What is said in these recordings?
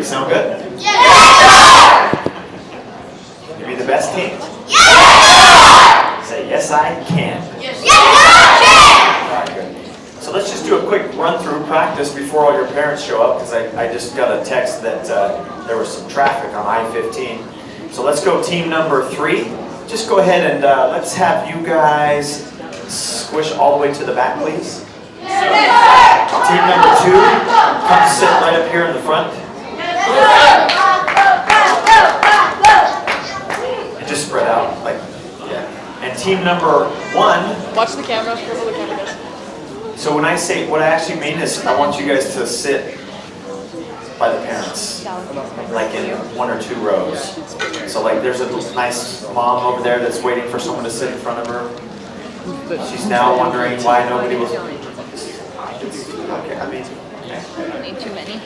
3. Sound good? Yes! You be the best team? Yes! Say, yes, I can. Yes, I can! All right, good. So let's just do a quick run-through practice before all your parents show up, because I just got a text that there was some traffic on I-15. So let's go team number 3. Just go ahead and let's have you guys squish all the way to the back, please. Team number 2, come sit right up here in the front. And just spread out, like, yeah. And team number 1. Watch the camera, careful the camera does. So when I say, what I actually mean is I want you guys to sit by the parents, like in 1 or 2 rows. So like there's a nice mom over there that's waiting for someone to sit in front of her. She's now wondering why nobody was. Okay, I mean, Don't need too many.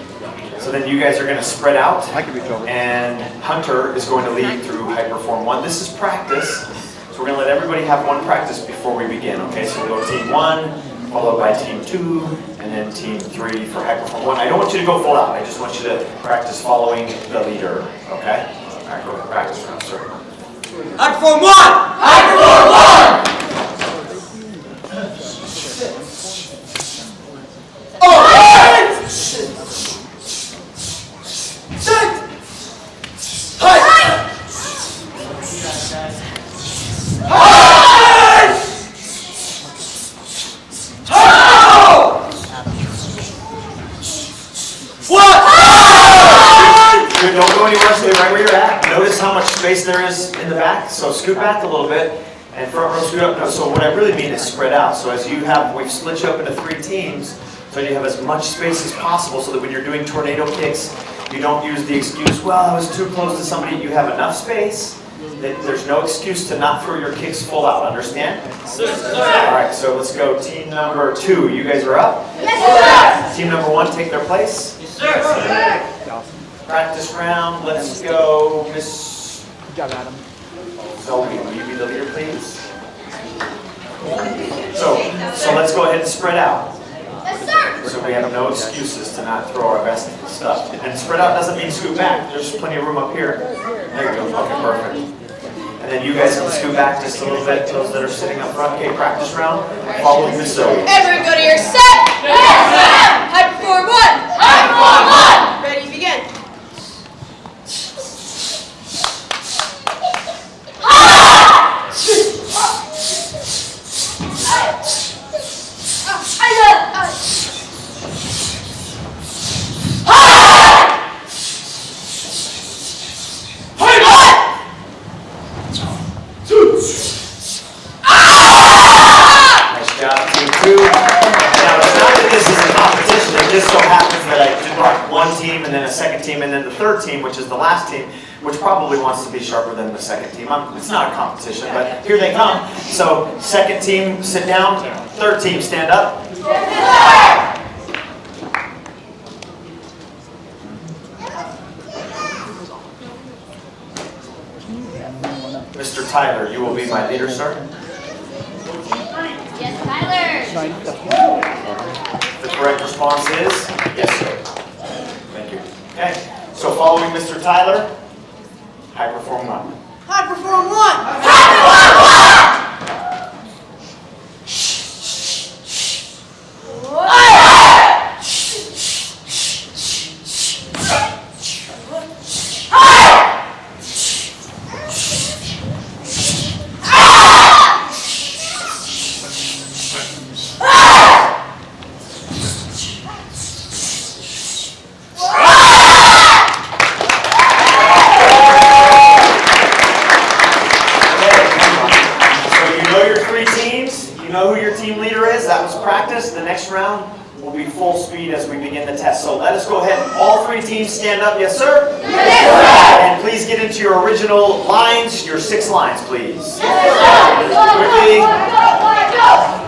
so then you guys are going to spread out, and Hunter is going to lead through Hyperform 1. This is practice, so we're going to let everybody have one practice before we begin, okay? So we'll go team 1, followed by team 2, and then team 3 for Hyperform 1. I don't want you to go full out, I just want you to practice following the leader, okay? All right, go ahead, practice round, sir. Hyperform 1! Hyperform 1! Don't go anywhere, stay right where you're at. Notice how much space there is in the back. So scoot back a little bit, and front row scoot up. No, so what I really mean is spread out. So as you have, we've split you up into 3 teams, so you have as much space as possible so that when you're doing tornado kicks, you don't use the excuse, well, I was too close to somebody. You have enough space that there's no excuse to not throw your kicks full out. Understand? Sir. All right, so let's go team number 2. You guys are up? Yes, Team number 1, take their place. Yes, sir. Practice round, let's go, Miss Good job, Adam. Zoe, will you be the leader, please? So let's go ahead and spread out. Yes, sir! So we have no excuses to not throw our best stuff. And spread out doesn't mean scoot back. There's plenty of room up here. There you go, okay, perfect. And then you guys can scoot back just a little bit, those that are sitting up front. Okay, practice round, following Miss Zoe. Everybody are set? Yes! Hyperform 1! Hyperform 1! Ready, begin. Nice job, team 2. Now, it's not that this is a competition. It just so happens that I did like 1 team, and then a 2nd team, and then the 3rd team, which is the last team, which probably wants to be sharper than the 2nd team. It's not a competition, but here they come. So, 2nd team, sit down. 3rd team, stand up. Mr. Tyler, you will be my leader, sir. Yes, Tyler. The correct response is yes, sir. Thank you. Okay, so following Mr. Tyler, Hyperform 1. Hyperform 1! Hyperform 1! The next round will be full speed as we begin the test. So let us go ahead. All 3 teams stand up. Yes, sir? Yes, sir! And please get into your original lines, your 6 lines, please. Yes, sir! Quickly. Go!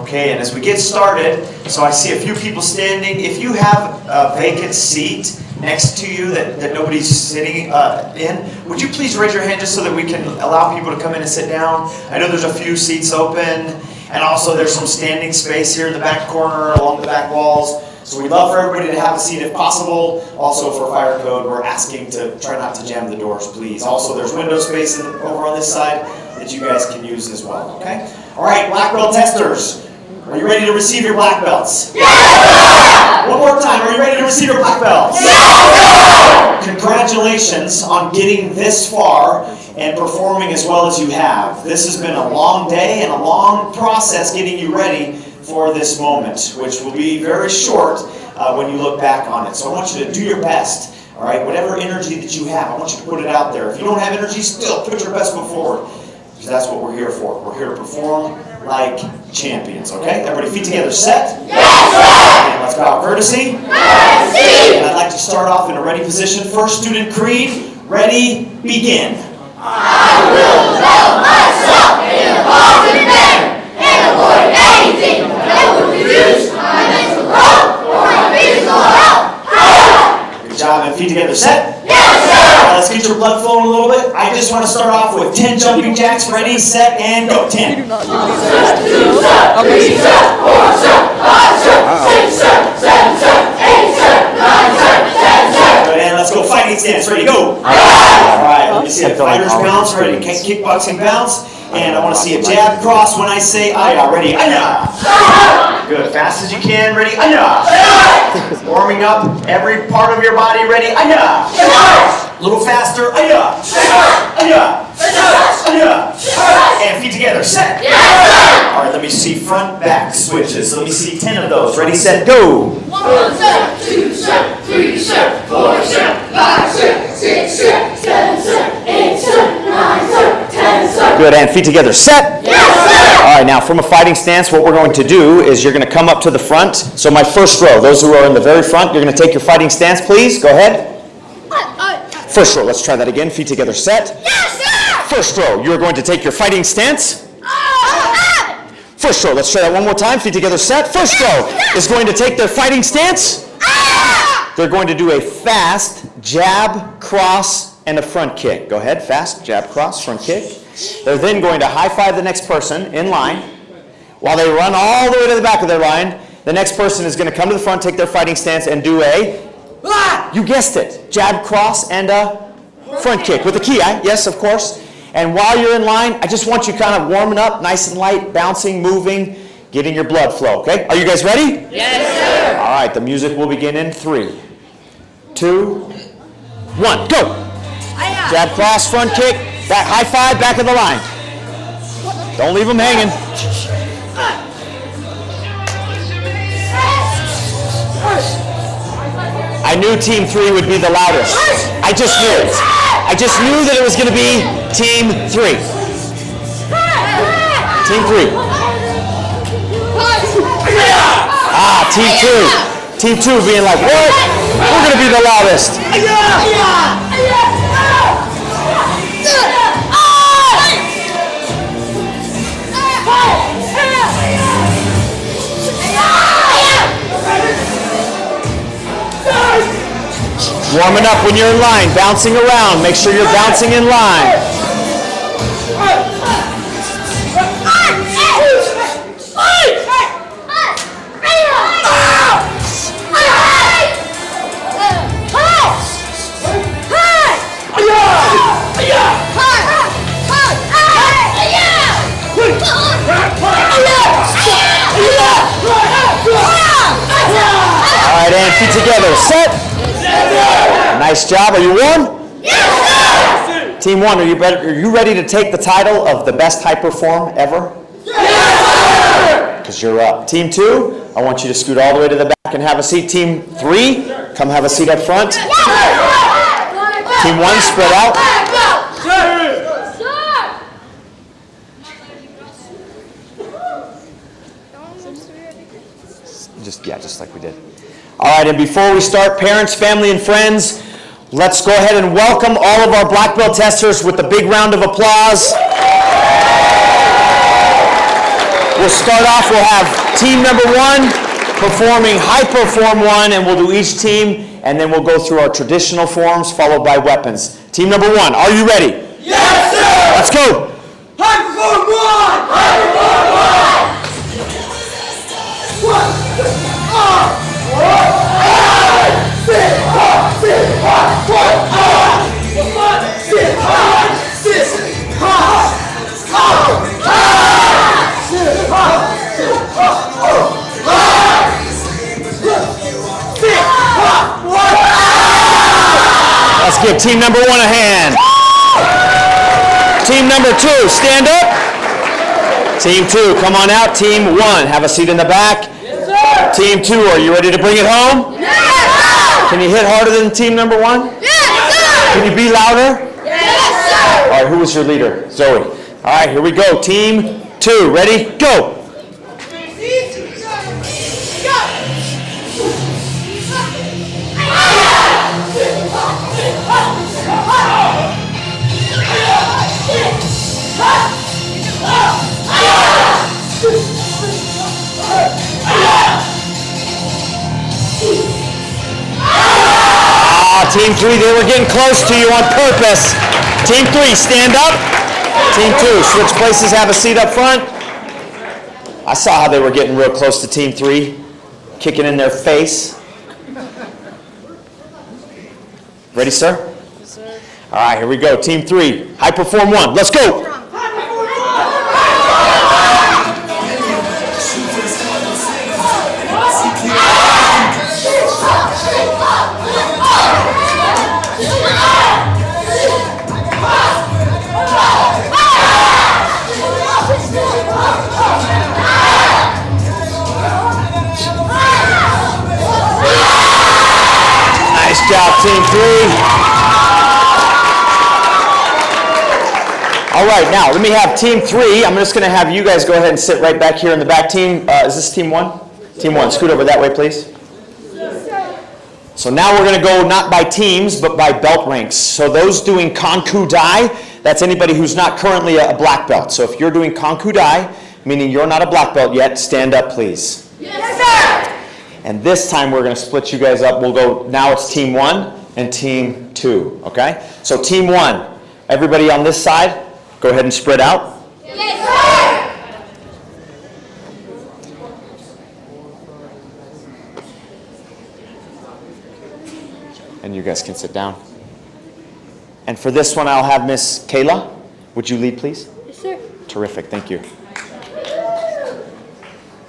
Okay, and as we get started, so I see a few people standing. If you have a vacant seat next to you that nobody's sitting in, would you please raise your hand just so that we can allow people to come in and sit down? I know there's a few seats open, and also there's some standing space here in the back corner along the back walls. So we'd love for everybody to have a seat if possible. Also for fire code, we're asking to try not to jam the doors, please. Also, there's window space over on this side that you guys can use as well, okay? All right, black belt testers, are you ready to receive your black belts? Yeah! One more time, are you ready to receive your black belts? Yeah! Congratulations on getting this far and performing as well as you have. This has been a long day and a long process getting you ready for this moment, which will be very short when you look back on it. So I want you to do your best, all right? Whatever energy that you have, I want you to put it out there. If you don't have energy, still put your best foot forward, because that's what we're here for. We're here to perform like champions, okay? Everybody, feet together, set? Yes, sir! And let's bow courtesy. Courtesy! And I'd like to start off in a ready position. First student creed, ready, begin. I will develop myself in a positive manner and avoid anything that would reduce my mental growth or my physical health. Good job, and feet together, set? Yes, sir! Let's get your blood flowing a little bit. I just want to start off with 10 jumping jacks. Ready, set, and go. 10. 2, sir, 3, sir, 4, sir, 5, sir, 6, sir, 7, sir, 8, sir, 9, sir, 10, sir. Good, and let's go fighting stance. Ready, go. All right, let me see a fighter's bounce. Ready, kickboxing bounce. And I want to see a jab cross when I say ayah. Ready, ayah. Good, fast as you can. Ready, ayah. Warming up every part of your body. Ready, ayah. A little faster, ayah. Ayah. Ayah. And feet together, set. All right, let me see front, back switches. Let me see 10 of those. Ready, set, go. 1, sir, 2, sir, 3, sir, 4, sir, 5, sir, 6, sir, 7, sir, 8, sir, 9, sir, 10, sir. Good, and feet together, set. Yes, sir! All right, now from a fighting stance, what we're going to do is you're going to come up to the front. So my first row, those who are in the very front, you're going to take your fighting stance, please. Go ahead. First row, let's try that again. Feet together, set. Yes, sir! First row, you're going to take your fighting stance. First row, let's try that one more time. Feet together, set. First row is going to take their fighting stance. They're going to do a fast jab, cross, and a front kick. Go ahead, fast, jab, cross, front kick. They're then going to high-five the next person in line. While they run all the way to the back of their line, the next person is going to come to the front, take their fighting stance, and do a, you guessed it, jab, cross, and a front kick. With the ki, yes, of course. And while you're in line, I just want you kind of warming up, nice and light, bouncing, moving, getting your blood flow, okay? Are you guys ready? Yes, sir! All right, the music will begin in 3, 2, 1, go! Jab, cross, front kick, back, high five, back of the line. Don't leave them hanging. I knew Team 3 would be the loudest. I just knew it. I just knew that it was going to be Team 3. Team 3. Team 2. Team 2 being like, what? We're going to be the loudest. Warming up when you're in line, bouncing around. Make sure you're bouncing in line. All right, and feet together. Set. Nice job. Are you warm? Yes, sir! Team 1, are you ready to take the title of the best high perform ever? Yes, sir! Because you're up. Team 2, I want you to scoot all the way to the back and have a seat. Team 3, come have a seat up front. Team 1, spread out. Just like we did. All right, and before we start, parents, family, and friends, let's go ahead and welcome all of our black belt testers with a big round of applause. We'll start off, we'll have team number 1 performing Hyper Form 1, and we'll do each team, and then we'll go through our traditional forms, followed by weapons. Team number 1, are you ready? Yes, sir! Let's go! Hyper Form 1! Hyper Form 1! Let's give team number 1 a hand. Team number 2, stand up. Team 2, come on out. Team 1, have a seat in the back. Yes, sir! Team 2, are you ready to bring it home? Yes, Can you hit harder than team number 1? sir! Yes, sir! Can you be louder? Yes, sir! All right, who was your leader? Zoe. All right, here we go. Team 2, ready? Go. Team 3, they were getting close to you on purpose. Team 3, stand up. Team 2, switch places, have a seat up front. I saw how they were getting real close to Team 3, kicking in their face. Ready, sir? Yes, sir. All right, here we go. Team 3, Hyper Form 1, let's go. Nice job, Team 3. All right, now let me have Team 3. I'm just going to have you guys go ahead and sit right back here in the back. Team, is this Team 1? Team 1, scoot over that way, please. So now we're going to go not by teams, but by belt ranks. So those doing Konku Dai, that's anybody who's not currently a black belt. So if you're doing Konku Dai, meaning you're not a black belt yet, stand up, please. Yes, sir! And this time we're going to split you guys up. We'll go, now it's Team 1 and Team 2, okay? So Team 1, everybody on this side, go ahead and spread out. Yes, sir! And you guys can sit down. And for this one, I'll have Miss Kayla. Would you lead, please? Yes, sir. Terrific, thank you.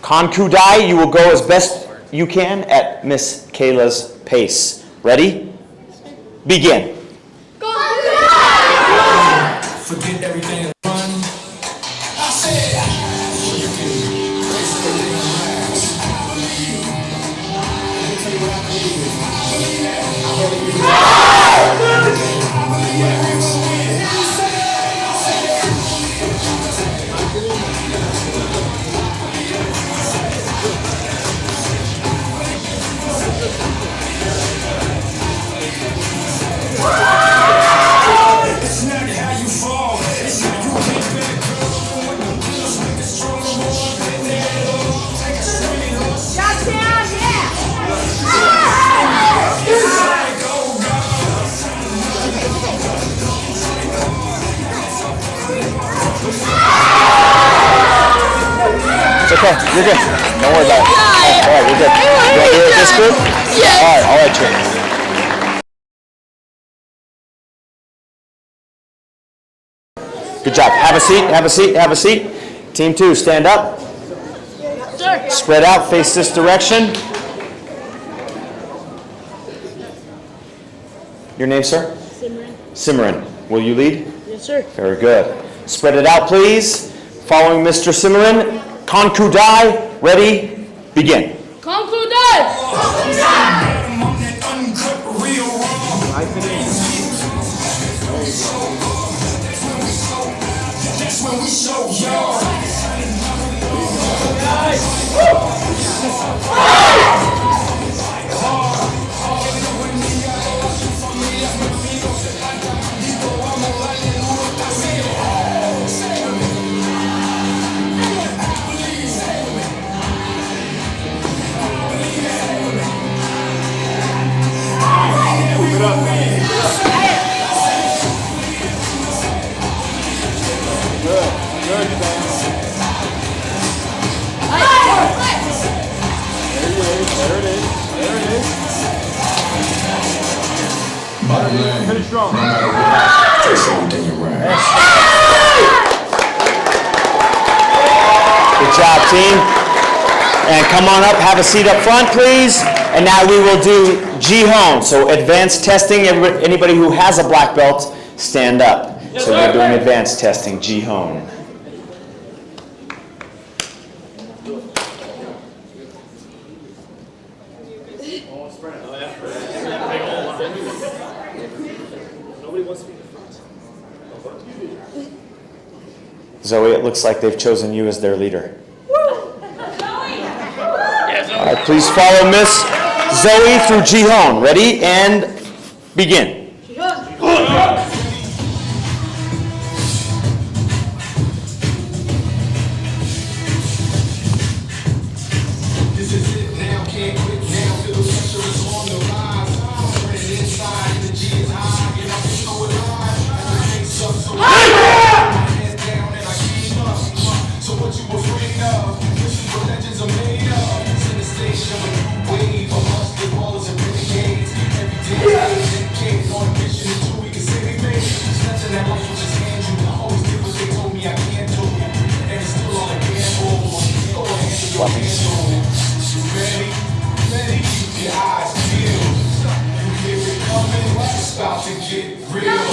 Konku Dai, you will go as best you can at Miss Kayla's pace. Ready? Begin. Forget everything and run. I said, you can raise everything and relax. I believe. Let me tell you what I believe. It's not how you fall, it's how you get back up. When the wheels make it stronger, more than that. Take a swing, horse. Touchdown, yeah! It's okay, you're good. Don't worry about it. All right, you're good. You want to do it with this group? Yes. All right, Trey. Good job. Have a seat, have a seat, have a seat. Team 2, stand up. Sir. Spread out, face this direction. Your name, sir? Simran. Simran. Will you lead? Yes, sir. Very good. Spread it out, please. Following Mr. Simran, Konku Dai, ready, begin. Konku Dai! I'm on that uncut, real raw. That's when we show y'all. Finish strong. No matter what, takes everything you rap. Good job, team. And come on up, have a seat up front, please. And now we will do Jihon. So advanced testing, anybody who has a black belt, stand up. So we're doing advanced testing, Jihon. Zoe, it looks like they've chosen you as their leader. All right, please follow Miss Zoe through Jihon. Ready? And begin. This is it now, can't quit now. Feel the pressure is on the rise. I'm running inside, the G is high, and I can throw it high. And the thing sucks so high. My head down and I keep up. So what you afraid of? This is what legends are made of. It's in the stage of a new wave of busted balls and renegades. Every day, dedicated on a mission until we can say we made it. Snatching that life will just hand you. I always did what they told me I can't do. And it's still all I can hold. Go ahead and your hands on it. Ready, ready, keep your eyes peeled. You hear it coming, it's about to get real.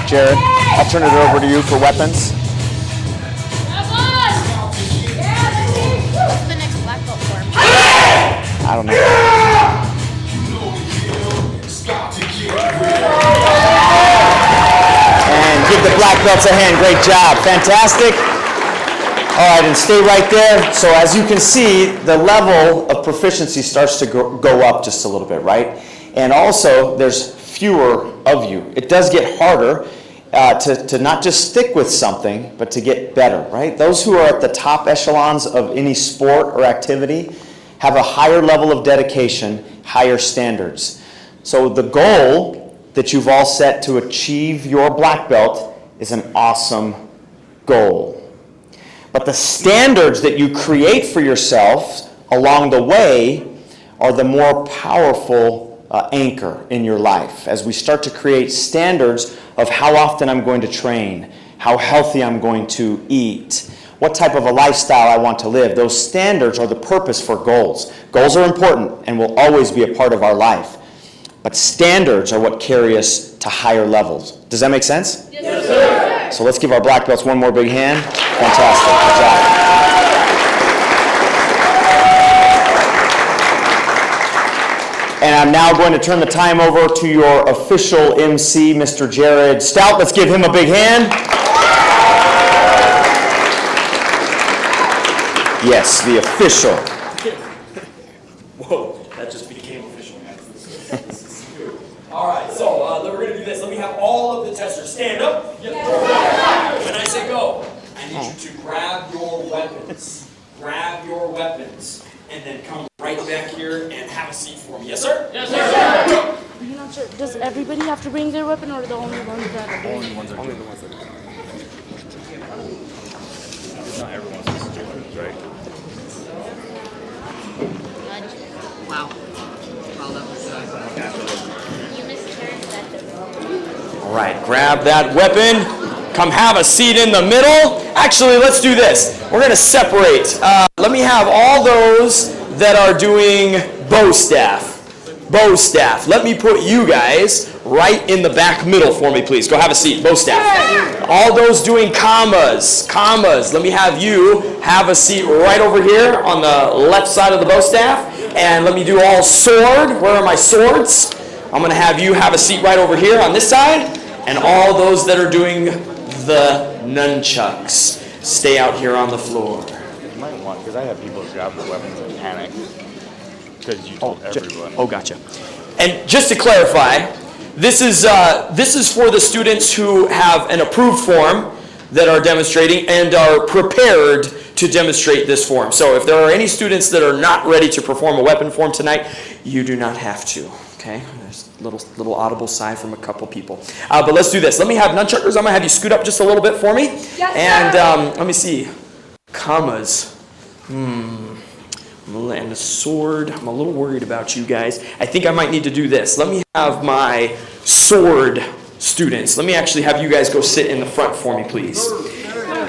Jared, I'll turn it over to you for weapons. What's the next black belt form? I don't know. You know the deal, it's about to get real. And give the black belts a hand. Great job. Fantastic. All right, and stay right there. So as you can see, the level of proficiency starts to go up just a little bit, right? And also, there's fewer of you. It does get harder to not just stick with something, but to get better, right? Those who are at the top echelons of any sport or activity have a higher level of dedication, higher standards. So the goal that you've all set to achieve your black belt is an awesome goal. But the standards that you create for yourself along the way are the more powerful anchor in your life. As we start to create standards of how often I'm going to train, how healthy I'm going to eat, what type of a lifestyle I want to live, those standards are the purpose for goals. Goals are important and will always be a part of our life. But standards are what carry us to higher levels. Does that make sense? Yes, sir. So let's give our black belts one more big hand. Fantastic. Good job. And I'm now going to turn the time over to your official MC, Mr. Jared Stout. Let's give him a big hand. Yes, the official. Whoa, that just became official. All right, so then we're going to do this. Let me have all of the testers stand up. When I say go, I need you to grab your weapons. Grab your weapons. And then come right back here and have a seat for me. Yes, sir? Yes, sir. Go. I'm not sure. Does everybody have to bring their weapon, or the only ones that are Only the ones that It's not everyone's supposed to do it, right? Wow. Well, that was You misheard that. All right, grab that weapon. Come have a seat in the middle. Actually, let's do this. We're going to separate. Let me have all those that are doing bow staff. Bow staff. Let me put you guys right in the back middle for me, please. Go have a seat. Bow staff. All those doing commas. Commas. Let me have you have a seat right over here on the left side of the bow staff. And let me do all sword. Where are my swords? I'm going to have you have a seat right over here on this side. And all those that are doing the nunchucks, stay out here on the floor. You might want, because I have people grab the weapons and panic. Because you told everyone. Oh, gotcha. And just to clarify, this is for the students who have an approved form that are demonstrating and are prepared to demonstrate this form. So if there are any students that are not ready to perform a weapon form tonight, you do not have to. Okay? There's a little audible sigh from a couple people. But let's do this. Let me have nunchuckers. I'm going to have you scoot up just a little bit for me. Yes, and let me see. Commas. And the sword, I'm a little worried about you guys. I think I might need to do this. Let me have my sword students. Let me actually have you guys go sit in the front for me, please.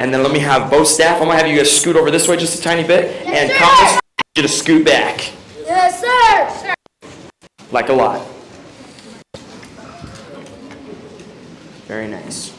And then let me have bow staff. I'm going to have you guys scoot over this way just a tiny bit. And compass, I need you to scoot back. Yes, sir. Like a lot. Very nice.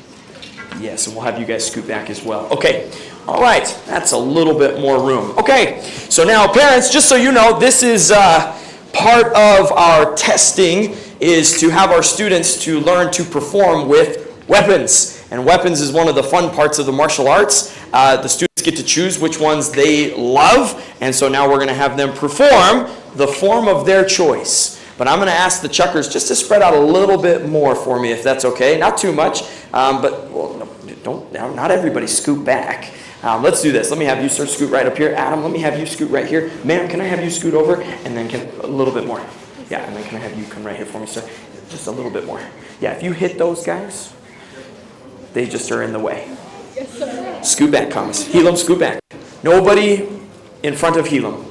Yes, and we'll have you guys scoot back as well. Okay. All right, that's a little bit more room. Okay, so now parents, just so you know, this is part of our testing is to have our students to learn to perform with weapons. And weapons is one of the fun parts of the martial arts. The students get to choose which ones they love, and so now we're going to have them perform the form of their choice. But I'm going to ask the chuckers just to spread out a little bit more for me, if that's okay. Not too much, but well, not everybody scoot back. Let's do this. Let me have you, sir, scoot right up here. Adam, let me have you scoot right here. Ma'am, can I have you scoot over? And then a little bit more. Yeah, and then can I have you come right here for me, sir? Just a little bit more. Yeah, if you hit those guys, they just are in the way. Yes, sir. Scoot back, Thomas. Helam, scoot back. Nobody in front of Helam.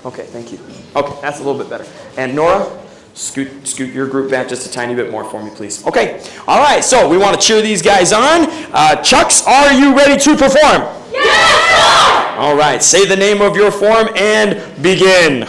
Okay, thank you. Okay, that's a little bit better. And Nora, scoot your group back just a tiny bit more for me, please. Okay, all right, so we want to cheer these guys on. Chucks, are you ready to perform? Yes, sir. All right, say the name of your form and begin.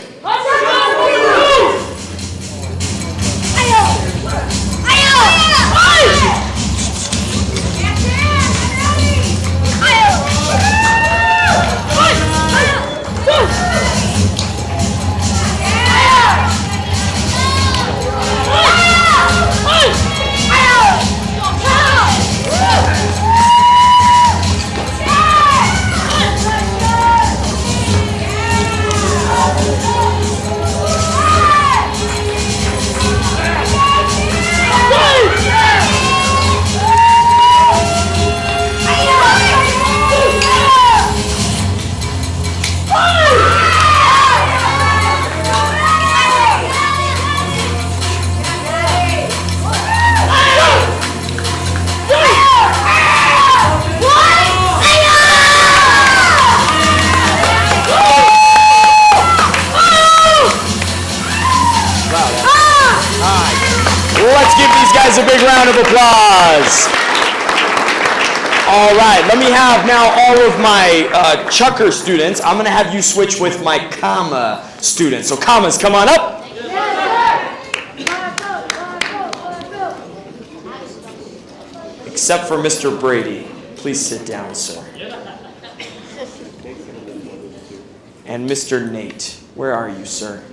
Let's give these guys a big round of applause. All right, let me have now all of my chucker students. I'm going to have you switch with my comma students. So commas, come on up. Except for Mr. Brady. Please sit down, sir. And Mr. Nate, where are you, sir?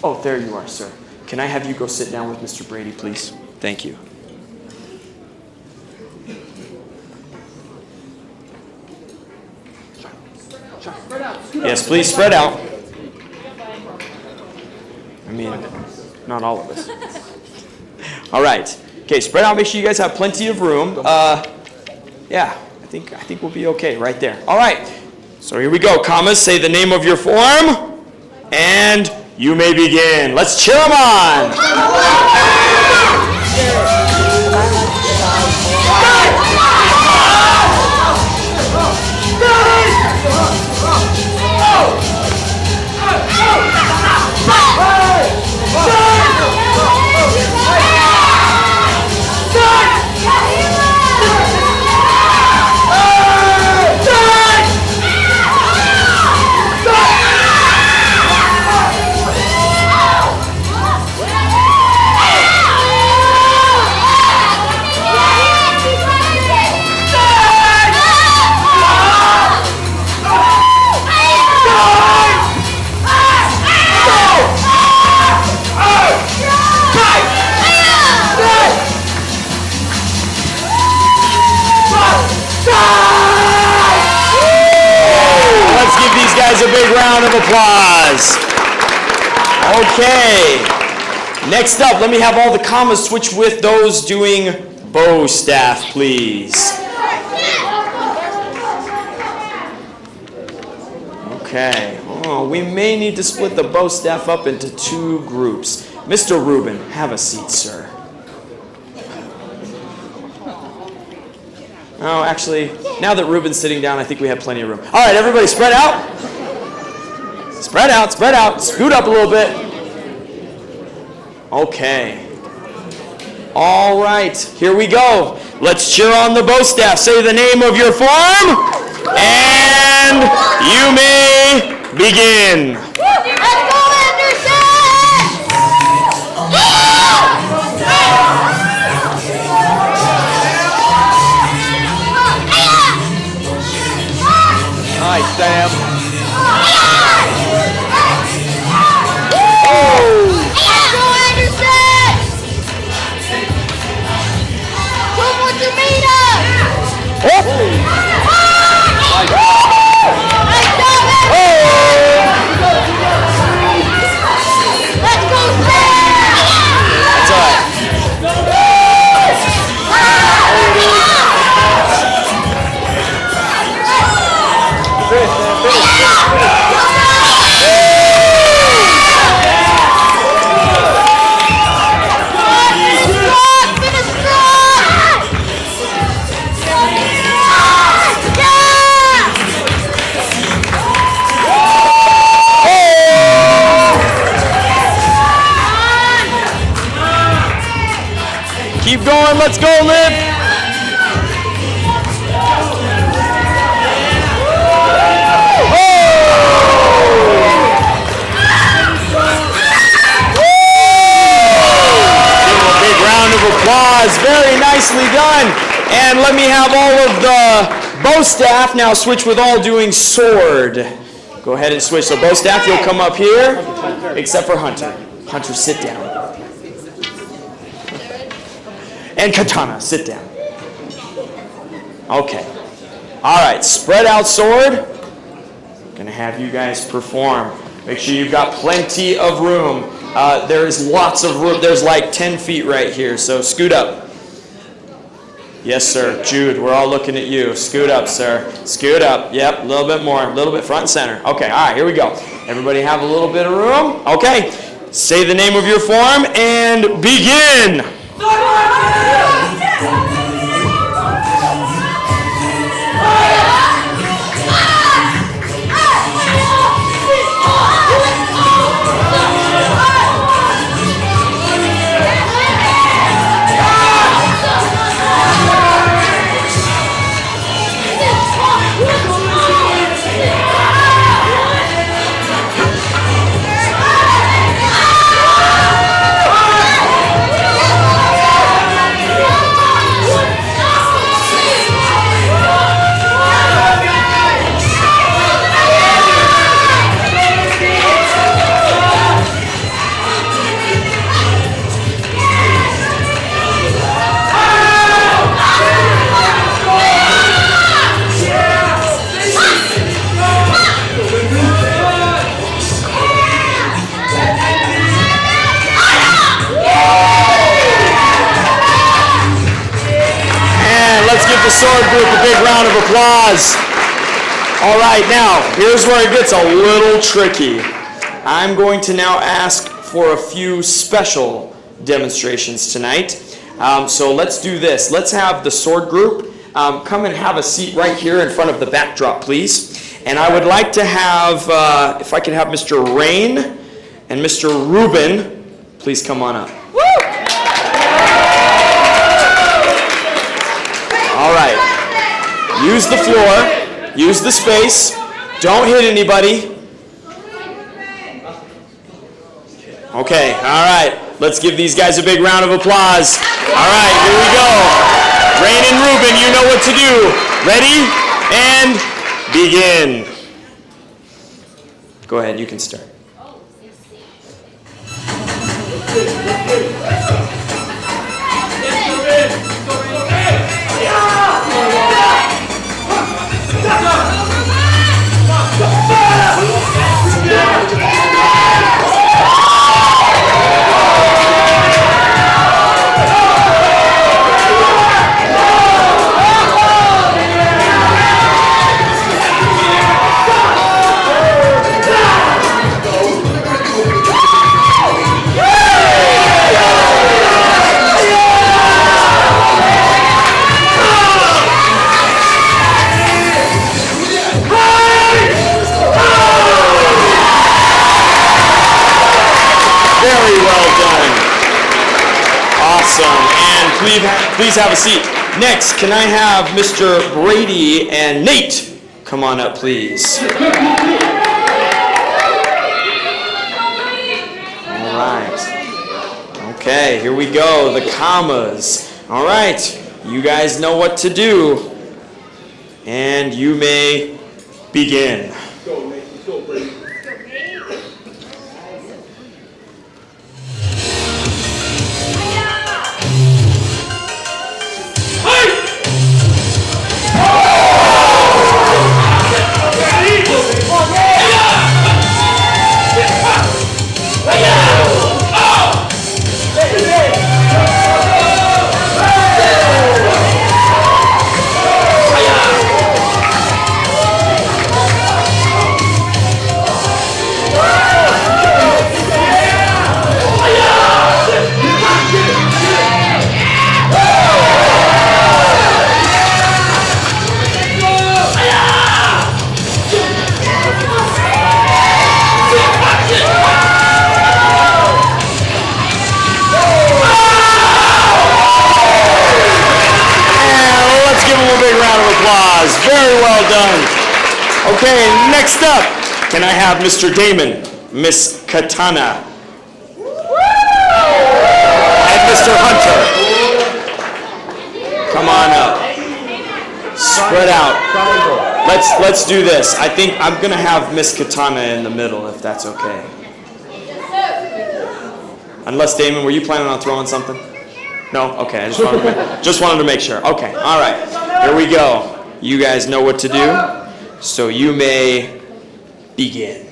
Oh, there you are, sir. Can I have you go sit down with Mr. Brady, please? Thank you. Yes, please spread out. I mean, not all of us. All right. Okay, spread out. Make sure you guys have plenty of room. Yeah, I think we'll be okay right there. All right. So here we go. Commas, say the name of your form, and you may begin. Let's cheer them on. A big round of applause. Okay. Next up, let me have all the commas switch with those doing bow staff, please. Okay. Oh, we may need to split the bow staff up into two groups. Mr. Rubin, have a seat, sir. Oh, actually, now that Ruben's sitting down, I think we have plenty of room. All right, everybody spread out. Spread out, spread out. Scoot up a little bit. Okay. All right, here we go. Let's cheer on the bow staff. Say the name of your form, and you may begin. Let's go, Anderson! Nice, Sam. Let's go, Anderson! Show what you're made of! Nice job, Let's go, Sam! That's all right. Keep going, let's go, Liv. Applause. Very nicely done. And let me have all of the bow staff now switch with all doing sword. Go ahead and switch. So bow staff, you'll come up here, except for Hunter. Hunter, sit down. And Katana, sit down. Okay. All right, spread out sword. Gonna have you guys perform. Make sure you've got plenty of room. There is lots of room. There's like 10 feet right here, so scoot up. Yes, sir. Jude, we're all looking at you. Scoot up, sir. Scoot up. Yep, a little bit more. A little bit front and center. Okay, all right, here we go. Everybody have a little bit of room? Okay. Say the name of your form and begin. Sword group a big round of applause. All right, now here's where it gets a little tricky. I'm going to now ask for a few special demonstrations tonight. So let's do this. Let's have the sword group come and have a seat right here in front of the backdrop, please. And I would like to have, if I could have Mr. Rain and Mr. Rubin, please come on up. All right, use the floor, use the space, don't hit anybody. Okay, all right, let's give these guys a big round of applause. All right, here we go. Rain and Ruben, you know what to do. Ready? And begin. Go ahead, you can start. please have a seat. Next, can I have Mr. Brady and Nate come on up, please? All right. Okay, here we go. The commas. All right. You guys know what to do. And you may begin. Go, Nate. Let's go, Brady. Very well done. Okay, next up, can I have Mr. Damon, Miss Katana, and Mr. Hunter? Come on up. Spread out. Let's do this. I think I'm gonna have Miss Katana in the middle, if that's okay. Unless Damon, were you planning on throwing something? No? Okay, I just wanted to make sure. Okay, all right. Here we go. You guys know what to do, so you may begin.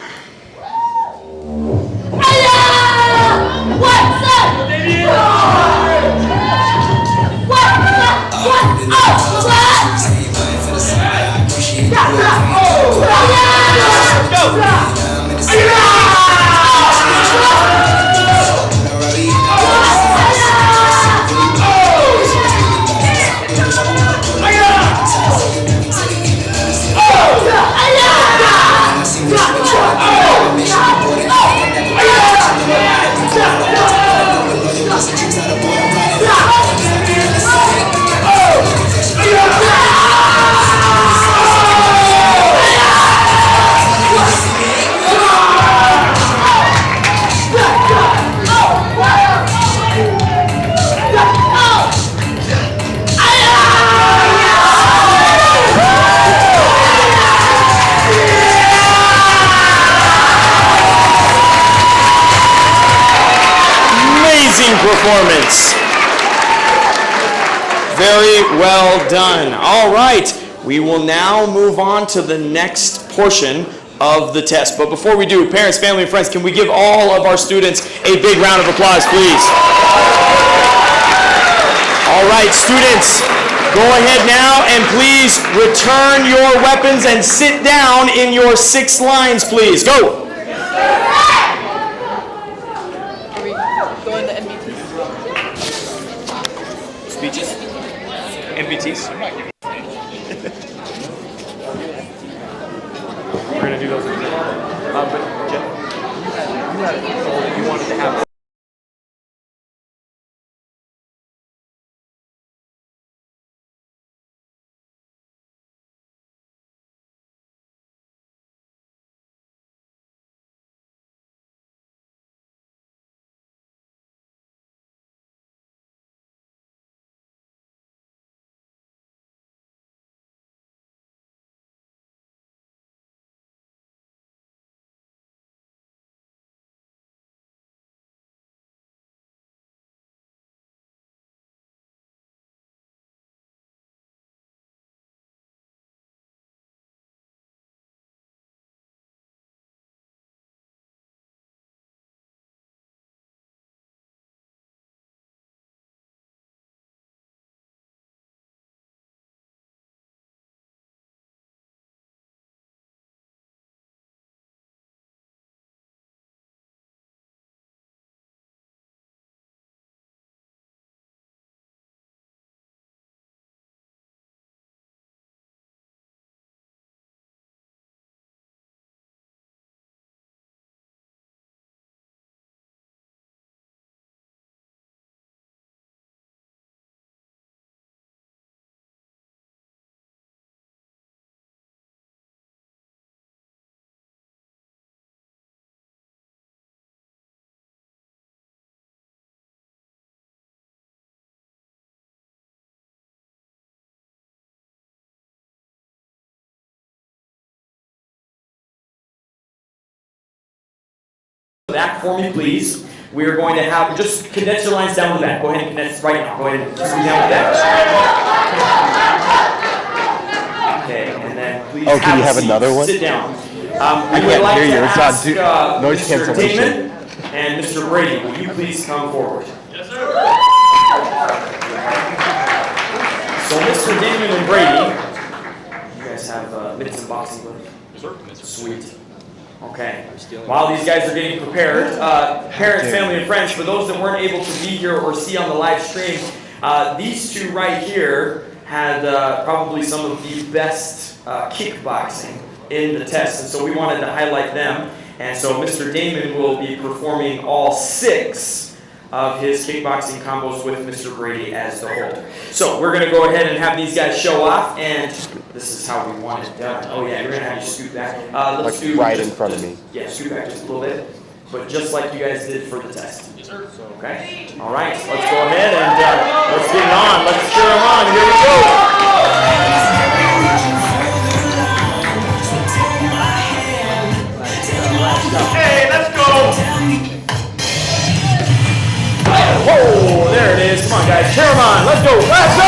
Performance. Very well done. All right, we will now move on to the next portion of the test. But before we do, parents, family, and friends, can we give all of our students a big round of applause, please? All right, students, go ahead now and please return your weapons and sit down in your 6 lines, please. Go. Speeches? MVTs? We're going to do those in a minute. But Jeff, you had a goal that you wanted to have. back for me, please. We are going to have, just condense your lines down the back. Go ahead and condense right now. Go ahead and scoot down the back. Okay, and then please Oh, can you have a seat. another one? Sit down. I We would can't like hear to you. It's on ask noise Mr. cancellation. Damon and Mr. Brady, will you please come forward? Yes, sir. So Mr. Damon and Brady, you guys have mitts and boxing gloves? Yes, sir. Sweet. Okay. While these guys are getting prepared, parents, family, and friends, for those that weren't able to be here or see on the live stream, these two right here had probably some of the best kickboxing in the test, and so we wanted to highlight them. And so Mr. Damon will be performing all 6 of his kickboxing combos with Mr. Brady as the holder. So we're going to go ahead and have these guys show off, and this is how we want it done. Oh yeah, you're going to have you scoot back. Let's do Right in front of me. Yeah, scoot back just a little bit, but just like you guys did for the test. Yes, sir. Okay. All right, let's go ahead and let's get it on. Let's cheer them on. Here we go. Hey, let's go! Whoa, there it is. Come on, guys. Cheer them on. Let's go. Let's go!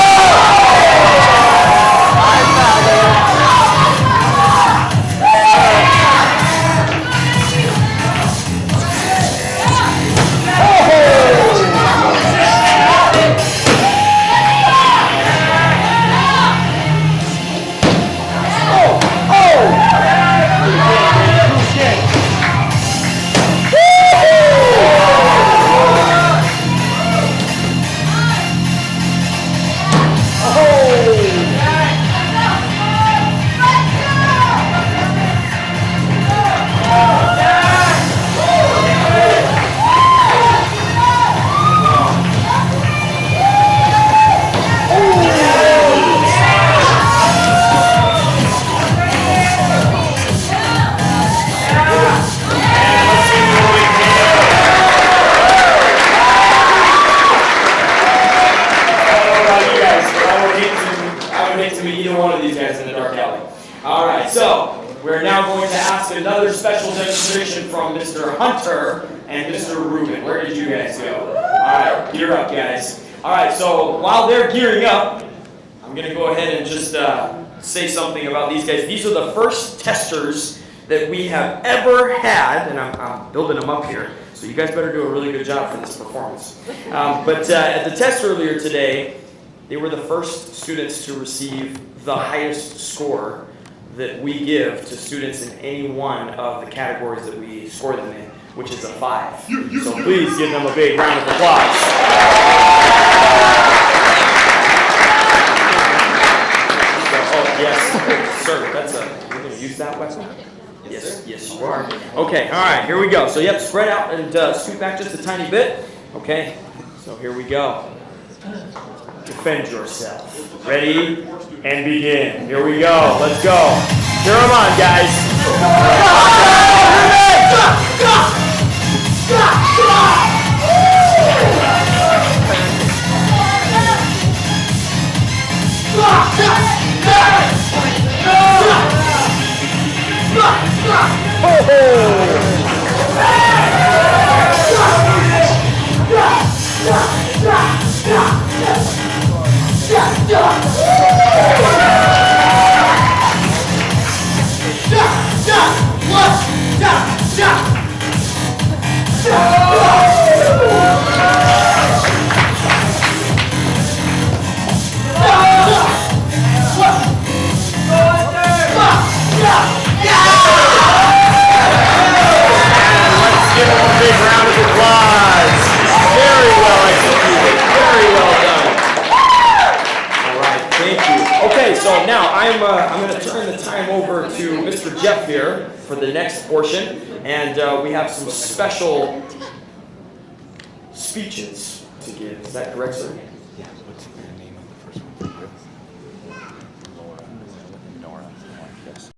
Another special demonstration from Mr. Hunter and Mr. Rubin. Where did you guys go? Alright, gear up, guys. Alright, so while they're gearing up, I'm going to go ahead and just say something about these guys. These are the first testers that we have ever had, and I'm building them up here, so you guys better do a really good job for this performance. But at the test earlier today, they were the first students to receive the highest score that we give to students in any one of the categories that we score them in, which is a 5. So please give them a big round of applause. Oh, yes, sir, you're going to use that weapon? Yes, yes, you are. Okay, all right, here we go. So, yep, spread out and scoot back just a tiny bit. Okay, so here we go. Defend yourself. Ready? And begin. Here we go. Let's go. Cheer them on, guys. Give them a big round of applause. Very well executed. Very well done. All right, thank you. Okay, so now I'm going to turn the time over to Mr. Jeff here for the next portion, and we have some special speeches to give. Is that correct, sir? Yeah. What's the name of the first one? Laura. Nora. Yes.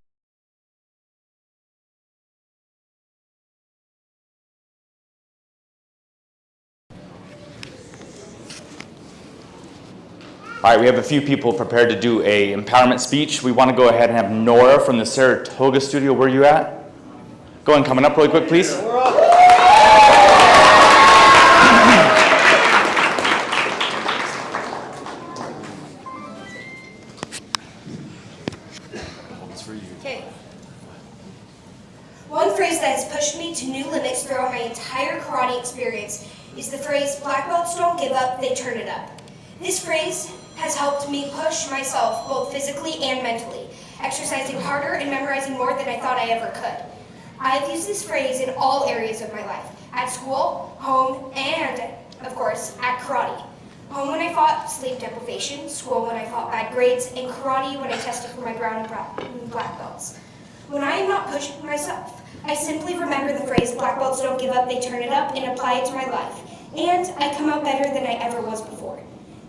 All right, we have a few people prepared to do a empowerment speech. We want to go ahead and have Nora from the Saratoga studio. Where are you at? Go ahead and coming up really quick, please. Okay. One phrase that has pushed me to new limits throughout my entire karate experience is the phrase, black belts don't give up, they turn it up. This phrase has helped me push myself both physically and mentally, exercising harder and memorizing more than I thought I ever could. I have used this phrase in all areas of my life, at school, home, and, of course, at karate. Home when I fought sleep deprivation, school when I fought bad grades, and karate when I tested for my brown and black belts. When I am not pushing myself, I simply remember the phrase, black belts don't give up, they turn it up, and apply it to my life. And I come out better than I ever was before.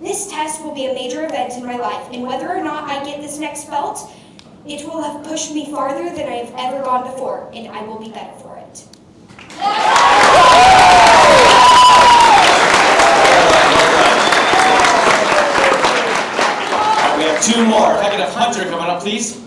This test will be a major event in my life, and whether or not I get this next belt, it will have pushed me farther than I have ever gone before, and I will be better for it. We have two more. If I could have Hunter coming up, please.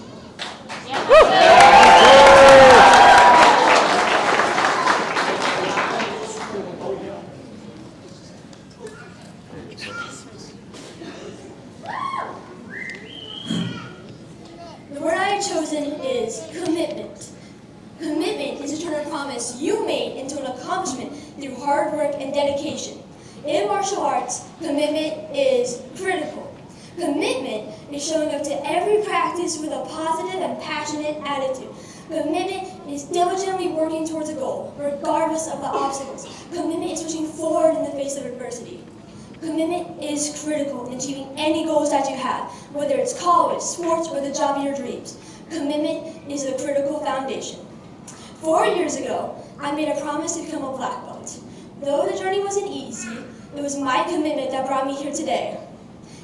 The word I have chosen is commitment. Commitment is to turn a promise you made into an accomplishment through hard work and dedication. In martial arts, commitment is critical. Commitment is showing up to every practice with a positive and passionate attitude. Commitment is diligently working towards a goal, regardless of the obstacles. Commitment is pushing forward in the face of adversity. Commitment is critical in achieving any goals that you have, whether it's college, sports, or the job of your dreams. Commitment is a critical foundation. 4 years ago, I made a promise to become a black belt. Though the journey wasn't easy, it was my commitment that brought me here today.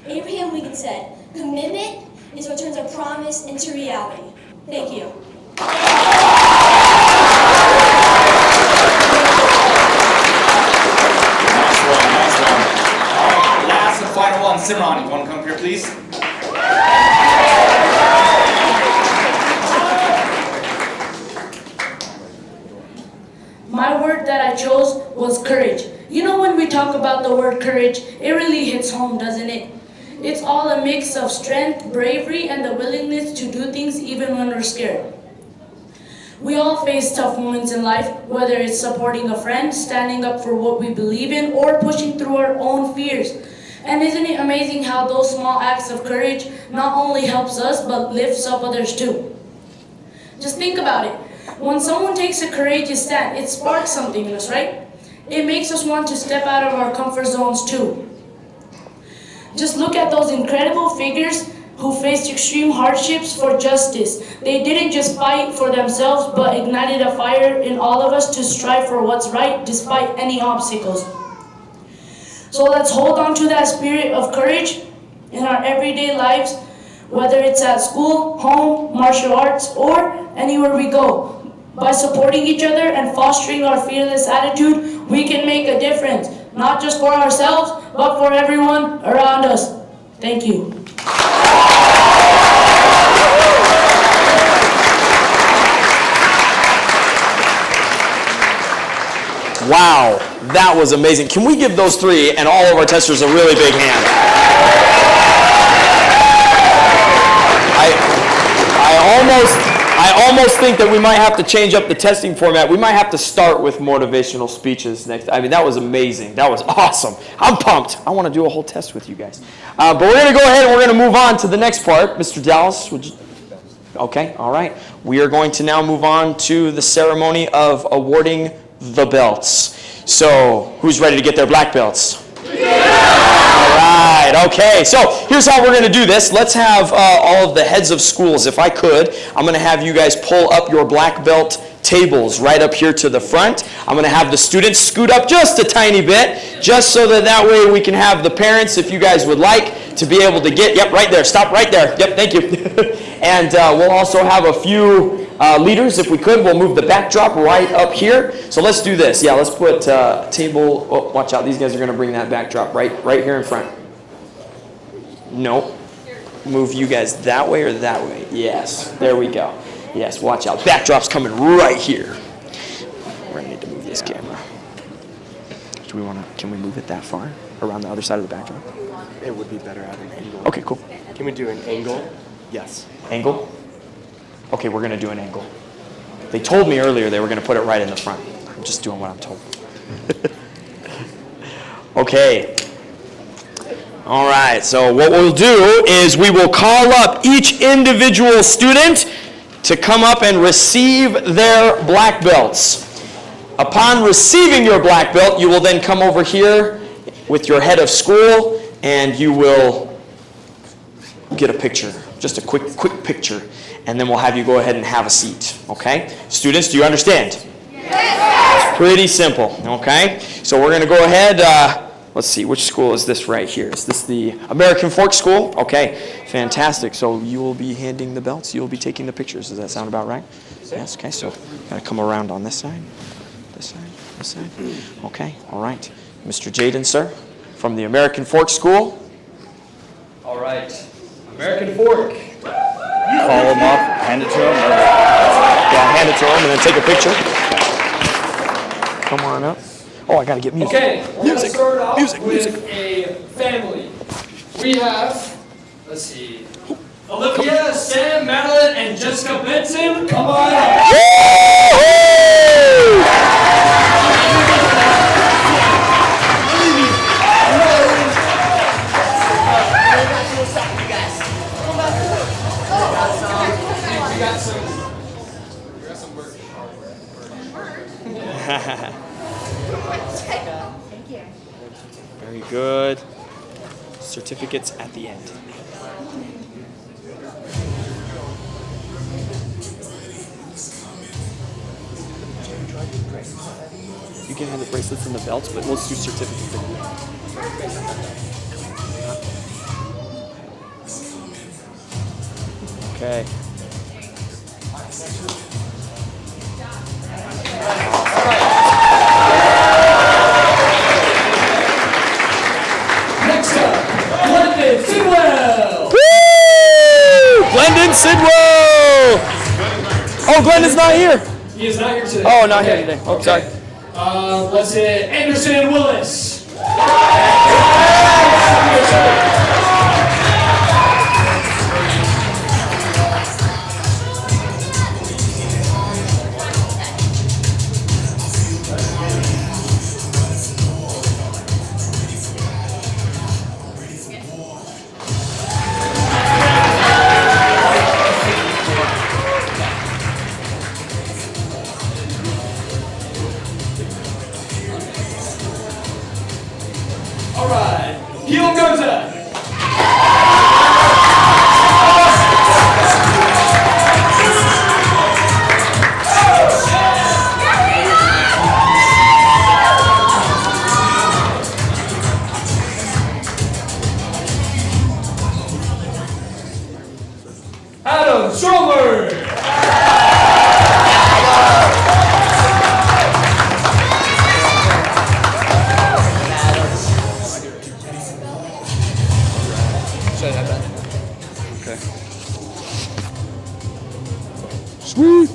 Abraham Lincoln said, "Commitment is what turns a promise into reality." Thank you. Nice one. All right, last and final one. Simran, you want to come up here, please? My word that I chose was courage. You know, when we talk about the word courage, it really hits home, doesn't it? It's all a mix of strength, bravery, and the willingness to do things even when we're scared. We all face tough moments in life, whether it's supporting a friend, standing up for what we believe in, or pushing through our own fears. And isn't it amazing how those small acts of courage not only helps us, but lifts up others too? Just think about it. When someone takes a courageous stand, it sparks something in us, right? It makes us want to step out of our comfort zones too. Just look at those incredible figures who faced extreme hardships for justice. They didn't just fight for themselves, but ignited a fire in all of us to strive for what's right despite any obstacles. So let's hold on to that spirit of courage in our everyday lives, whether it's at school, home, martial arts, or anywhere we go. By supporting each other and fostering our fearless attitude, we can make a difference, not just for ourselves, but for everyone around us. Thank you. Wow, that was amazing. Can we give those three and all of our testers a really big hand? I almost think that we might have to change up the testing format. We might have to start with motivational speeches next. I mean, that was amazing. That was awesome. I'm pumped. I want to do a whole test with you guys. But we're going to go ahead and we're going to move on to the next part. Mr. Dallas, would you? Okay, all right. We are going to now move on to the ceremony of awarding the belts. So, who's ready to get their black belts? All right, okay. So, here's how we're going to do this. Let's have all of the heads of schools, if I could. I'm going to have you guys pull up your black belt tables right up here to the front. I'm going to have the students scoot up just a tiny bit, just so that way we can have the parents, if you guys would like, to be able to get, yep, right there, stop right there. Yep, thank you. And we'll also have a few leaders, if we could. We'll move the backdrop right up here. So let's do this. Yeah, let's put table, oh, watch out, these guys are going to bring that backdrop right here in front. No. Move you guys that way or that way? Yes, there we go. Yes, watch out. Backdrop's coming right here. We're going to need to move this camera. Do we want to, can we move it that far? Around the other side of the backdrop? It would be better at an angle. Okay, cool. Can we do an angle? Yes. Angle? Okay, we're going to do an angle. They told me earlier they were going to put it right in the front. I'm just doing what I'm told. Okay. All right, so what we'll do is we will call up each individual student to come up and receive their black belts. Upon receiving your black belt, you will then come over here with your head of school and you will get a picture, just a quick picture, and then we'll have you go ahead and have a seat, okay? Students, do you understand? Yes. It's pretty simple, okay? So we're going to go ahead, let's see, which school is this right here? Is this the American Fork School? Okay, fantastic. So you will be handing the belts, you will be taking the pictures. Does that sound about right? Yes, okay, so got to come around on this side, this side, this side. Okay, all right. Mr. Jaden, sir, from the American Fork School. All right. American Fork. Call them up, hand it to them. Yeah, hand it to him and then take a picture. Come on up. Oh, I got to get music. Okay, we're going to start off music. with a family. We have, let's see, Olivia, Sam, Madeline, and Jessica Benson. Come on up. Very good. Certificates at the end. You can have the bracelets and the belts, but let's do certificates at the end. Okay. Next up, Glendon Sidwell. Woo! Glendon Sidwell! Oh, Glendon's not here. He is not here today. Oh, not here today. Oh, sorry. Let's say Anderson Willis. All right, Gil Garza. Adam Stroller. Okay. Sweet.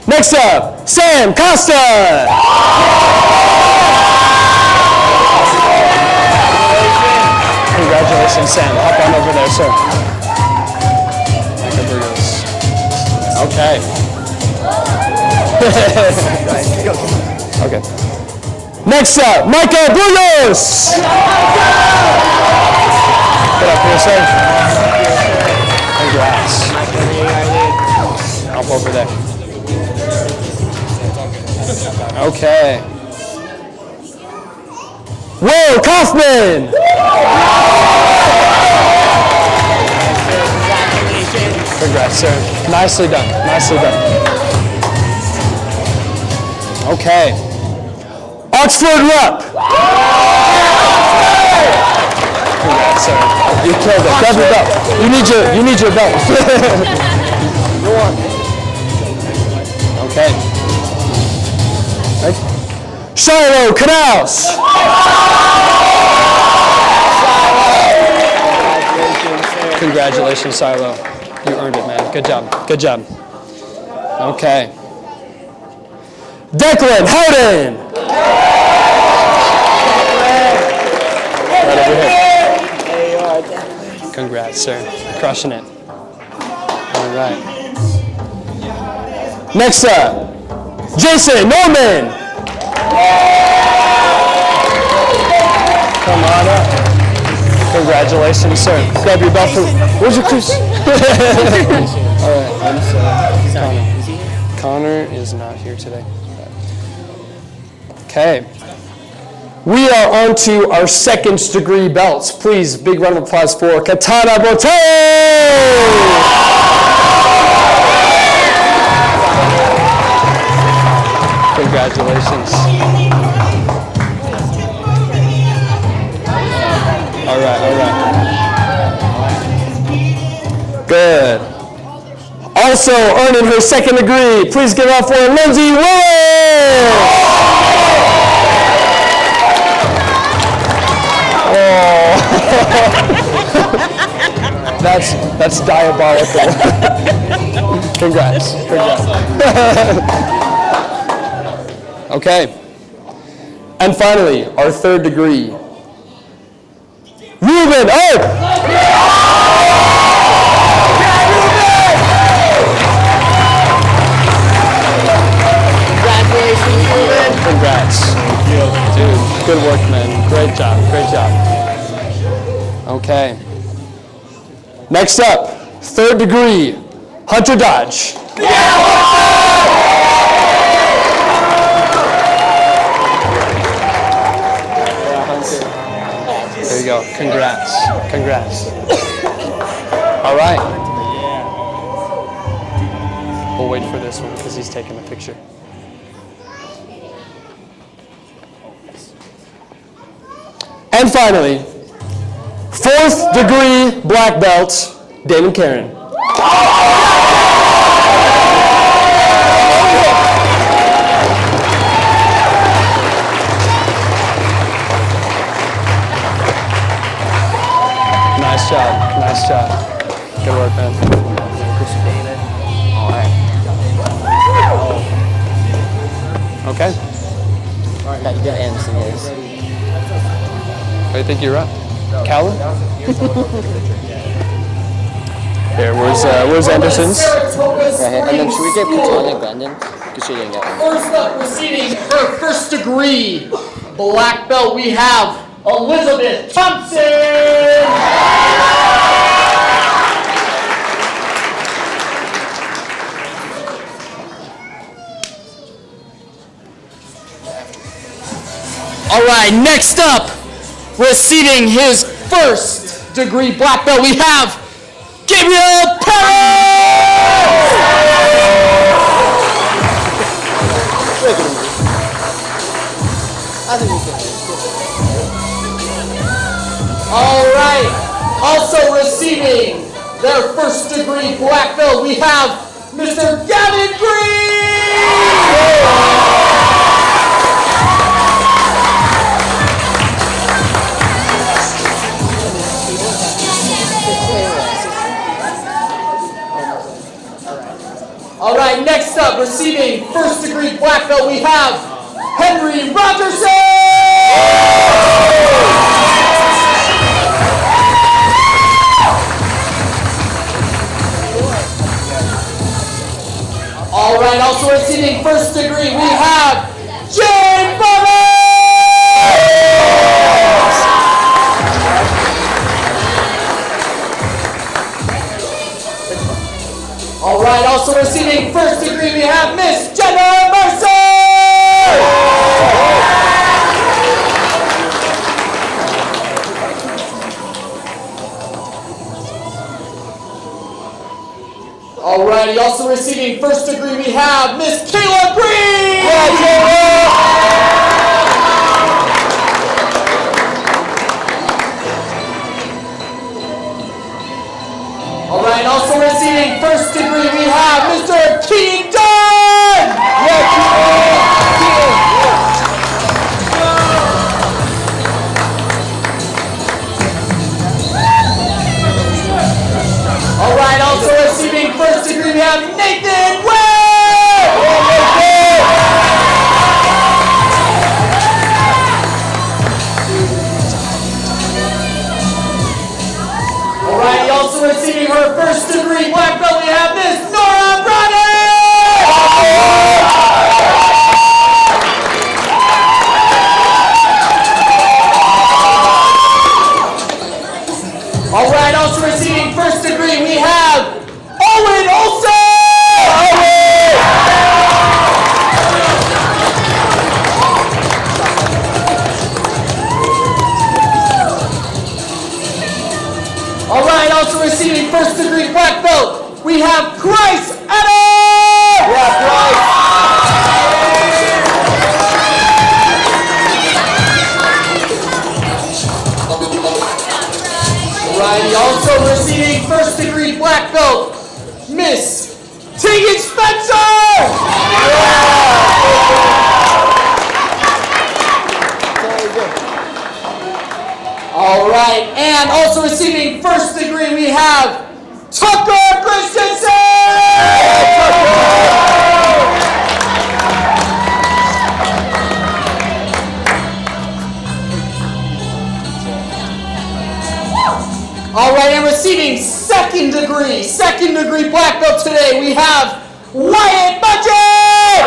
Next up, Sam Costa. Congratulations, Sam. Hop on over there, sir. Okay. Okay. Next up, Micah Burgos. Get up here, sir. Congrats. Hop over there. Okay. Will Kaufman. Congrats, sir. Nicely done. Nicely done. Okay. Oxford Rep. Congrats, sir. You killed it. Grab your belt. You need your belt. Go on. Okay. Right. Shiloh Canals. Congratulations, Shiloh. You earned it, man. Good job. Good job. Okay. Declan Howden. Right over here. Congrats, sir. Crushing it. All All right. Next up, Jason Norman. Come on up. Congratulations, sir. Grab your belt. Where's your cruise? All right. Connor is not here today. Okay. We are on to our second degree belts. Please, big round of applause for Katana Botello. Congratulations. All right. Good. Also earning her second degree, please give it up for Lindsay Willis. Oh. That's diabolical. Congrats. Okay. And finally, our third degree. Ruben Oak! Congratulations, Ruben. Congrats. Dude, good work, man. Great job. Okay. Next up, third degree, Hunter Dodge. There you go. Congrats. All right. We'll wait for this one because he's taking a picture. And finally, fourth degree black belt, Damon Karen. Nice job. Good work, man. All right. Okay. All right, you got Anderson, yes. I think you're up. Callum? Here, where's Anderson's? Right here. And then should we get Katana and Brandon? Because she didn't get one. First up, receiving her first degree black belt, we have Elizabeth Thompson. All right, next up, receiving his first degree black belt, we have Gabriel Perez! All right, also receiving their first degree black belt, we have Mr. Gavin Green! All right, next up, receiving first degree black belt, we have Henry Rogerson! All right, also receiving first degree, we have Jane Bobby! All right, also receiving first degree, we have Miss Jenna Mercer! All righty, also receiving first degree, we have Miss Kayla Green! All right, also receiving first degree, we have Mr. Keaton Dunn! All right, also receiving first degree, we have Nathan Webb! All right, also receiving her first degree black belt, we have Grace Adams! Yeah, Bryce. Alrighty, also receiving first degree black belt, Miss Tegan Spencer! Alright, and also receiving first degree we have Tucker Christensen! Alright, and receiving second degree black belt today, we have Wyatt Budget!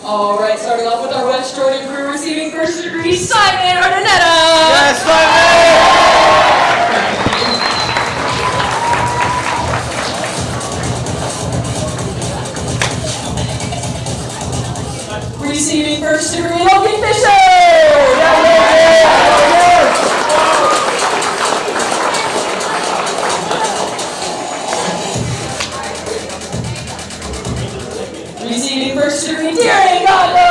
Alright, starting off with our West Jordan crew receiving first degree, Simon Ardenetta! Yes, Simon! Receiving first degree, Logan Fisher! Receiving first degree, Darren Gondo!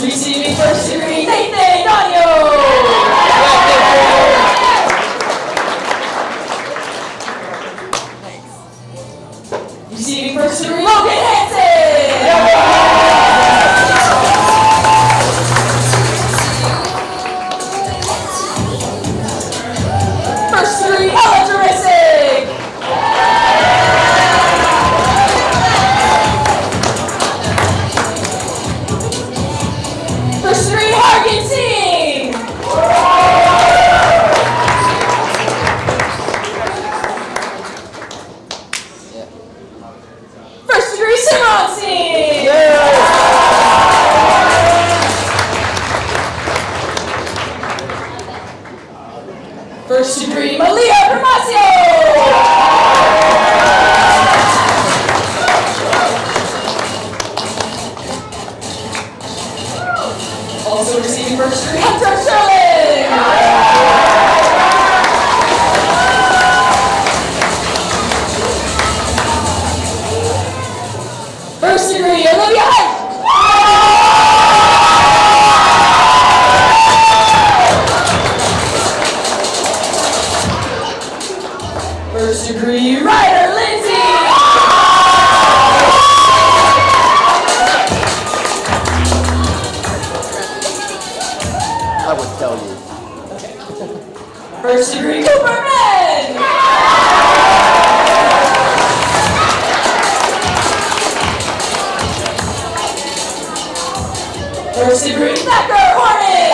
Receiving first degree, Nathan Gagno! Receiving first degree, Logan Hansen! First degree, Ella Jurassic! First degree, Hargan Singh! First degree, Simon Singh! First degree, Malia Permasio! Also receiving first degree, Hunter Sherling! First degree, Olivia Hunt! First degree, Ryder Lindsay! I would tell you. First degree, Cooper Men! First degree, Thacker Hornet!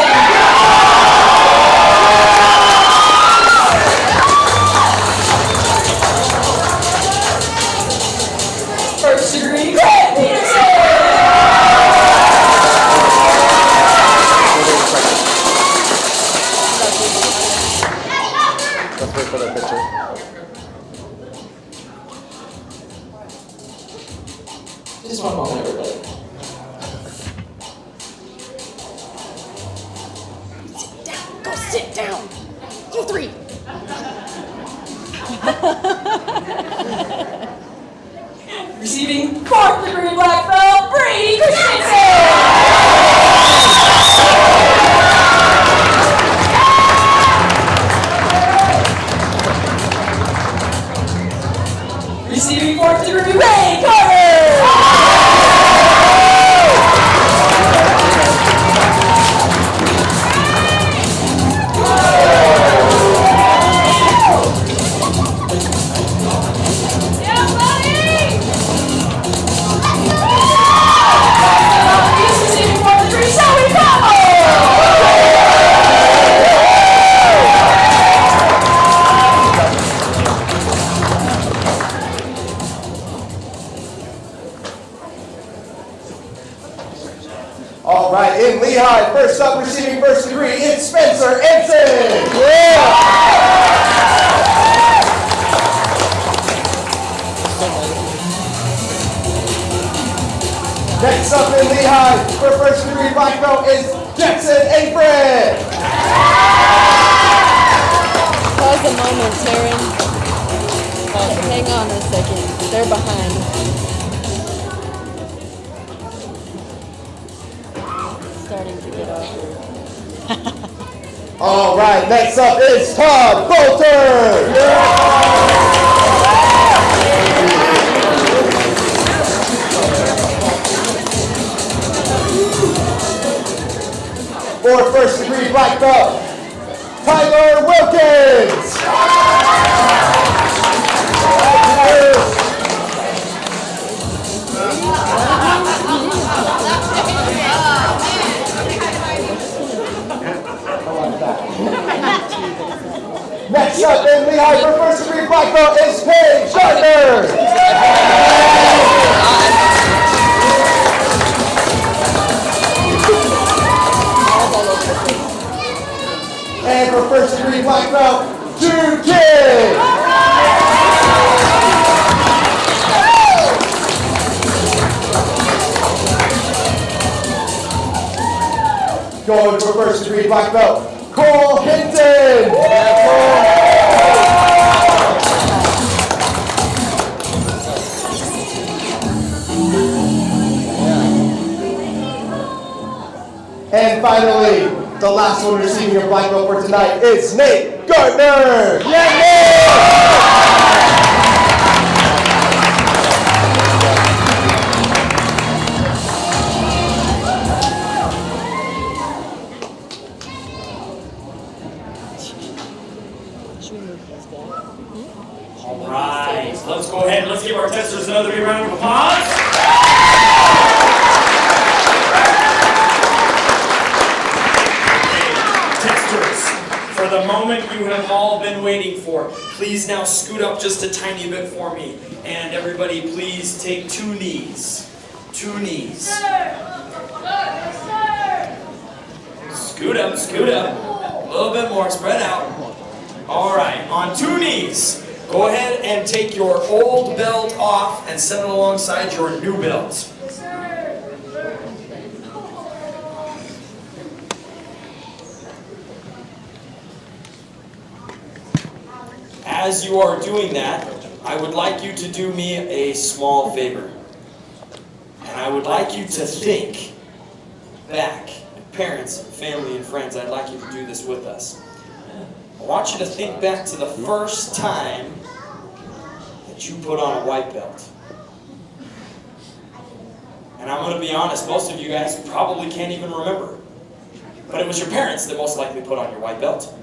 First degree, Grant Peterson! Let's wait for the picture. Just one moment, everybody. Go sit down. You three. Receiving fourth degree black belt, Brady Christensen! Receiving fourth degree, Ray Carter! He's receiving fourth degree, Zoe Bravo! All right, in Lehigh, first up receiving first degree, it's Spencer Ensign. Yeah! Next up in Lehigh for first degree black belt is Jackson Apron. Pause a moment, Taryn. Hang on a second. They're behind. Starting to get off. All right, next up is Todd Bolter. For first degree black belt, Tyler Wilkins. Next up in Lehigh for first degree black belt is Paige Gardner. And for first degree black belt, Jude Kidd. Going for first degree black belt, Cole Hinton. And finally, the last one receiving a black belt for tonight is Nate Gardner. All right, let's go ahead and let's give our testers another big round of applause. For the moment you have all been waiting for, please now scoot up just a tiny bit for me. And everybody, please take 2 knees. 2 knees. Scoot up, scoot up. A little bit more, spread out. All right, on 2 knees. Go ahead and take your old belt off and set it alongside your new belt. As you are doing that, I would like you to do me a small favor. And I would like you to think back, parents, family, and friends, I'd like you to do this with us. I want you to think back to the first time that you put on a white belt. And I'm going to be honest, most of you guys probably can't even remember. But it was your parents that most likely put on your white belt,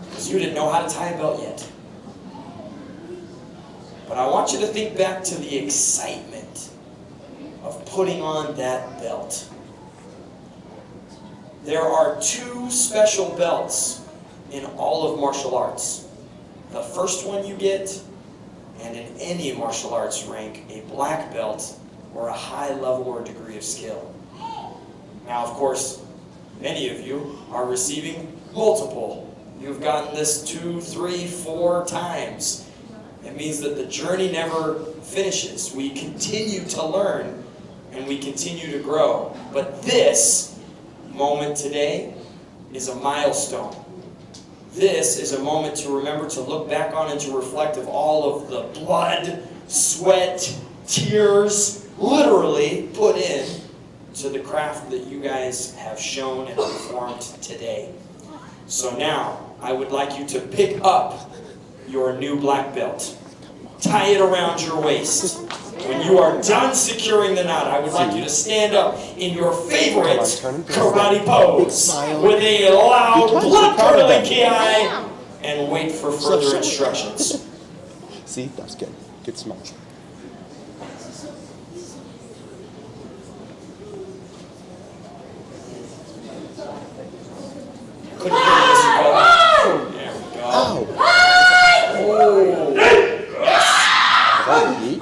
because you didn't know how to tie a belt yet. But I want you to think back to the excitement of putting on that belt. There are 2 special belts in all of martial arts. The first one you get, and in any martial arts rank, a black belt or a high level or degree of skill. Now, of course, many of you are receiving multiple. You've gotten this 2, 3, 4 times. It means that the journey never finishes. We continue to learn and we continue to grow. But this moment today is a milestone. This is a moment to remember to look back on and to reflect of all of the blood, sweat, tears, literally put in to the craft that you guys have shown and performed today. So now, I would like you to pick up your new black belt. Tie it around your waist. When you are done securing the knot, I would like you to stand up in your favorite karate pose with a loud, blood-curdling ki and wait for further instructions. See, that's good. Good smile. Couldn't hear you, Mr. Cole. There we go. Oh. That heat?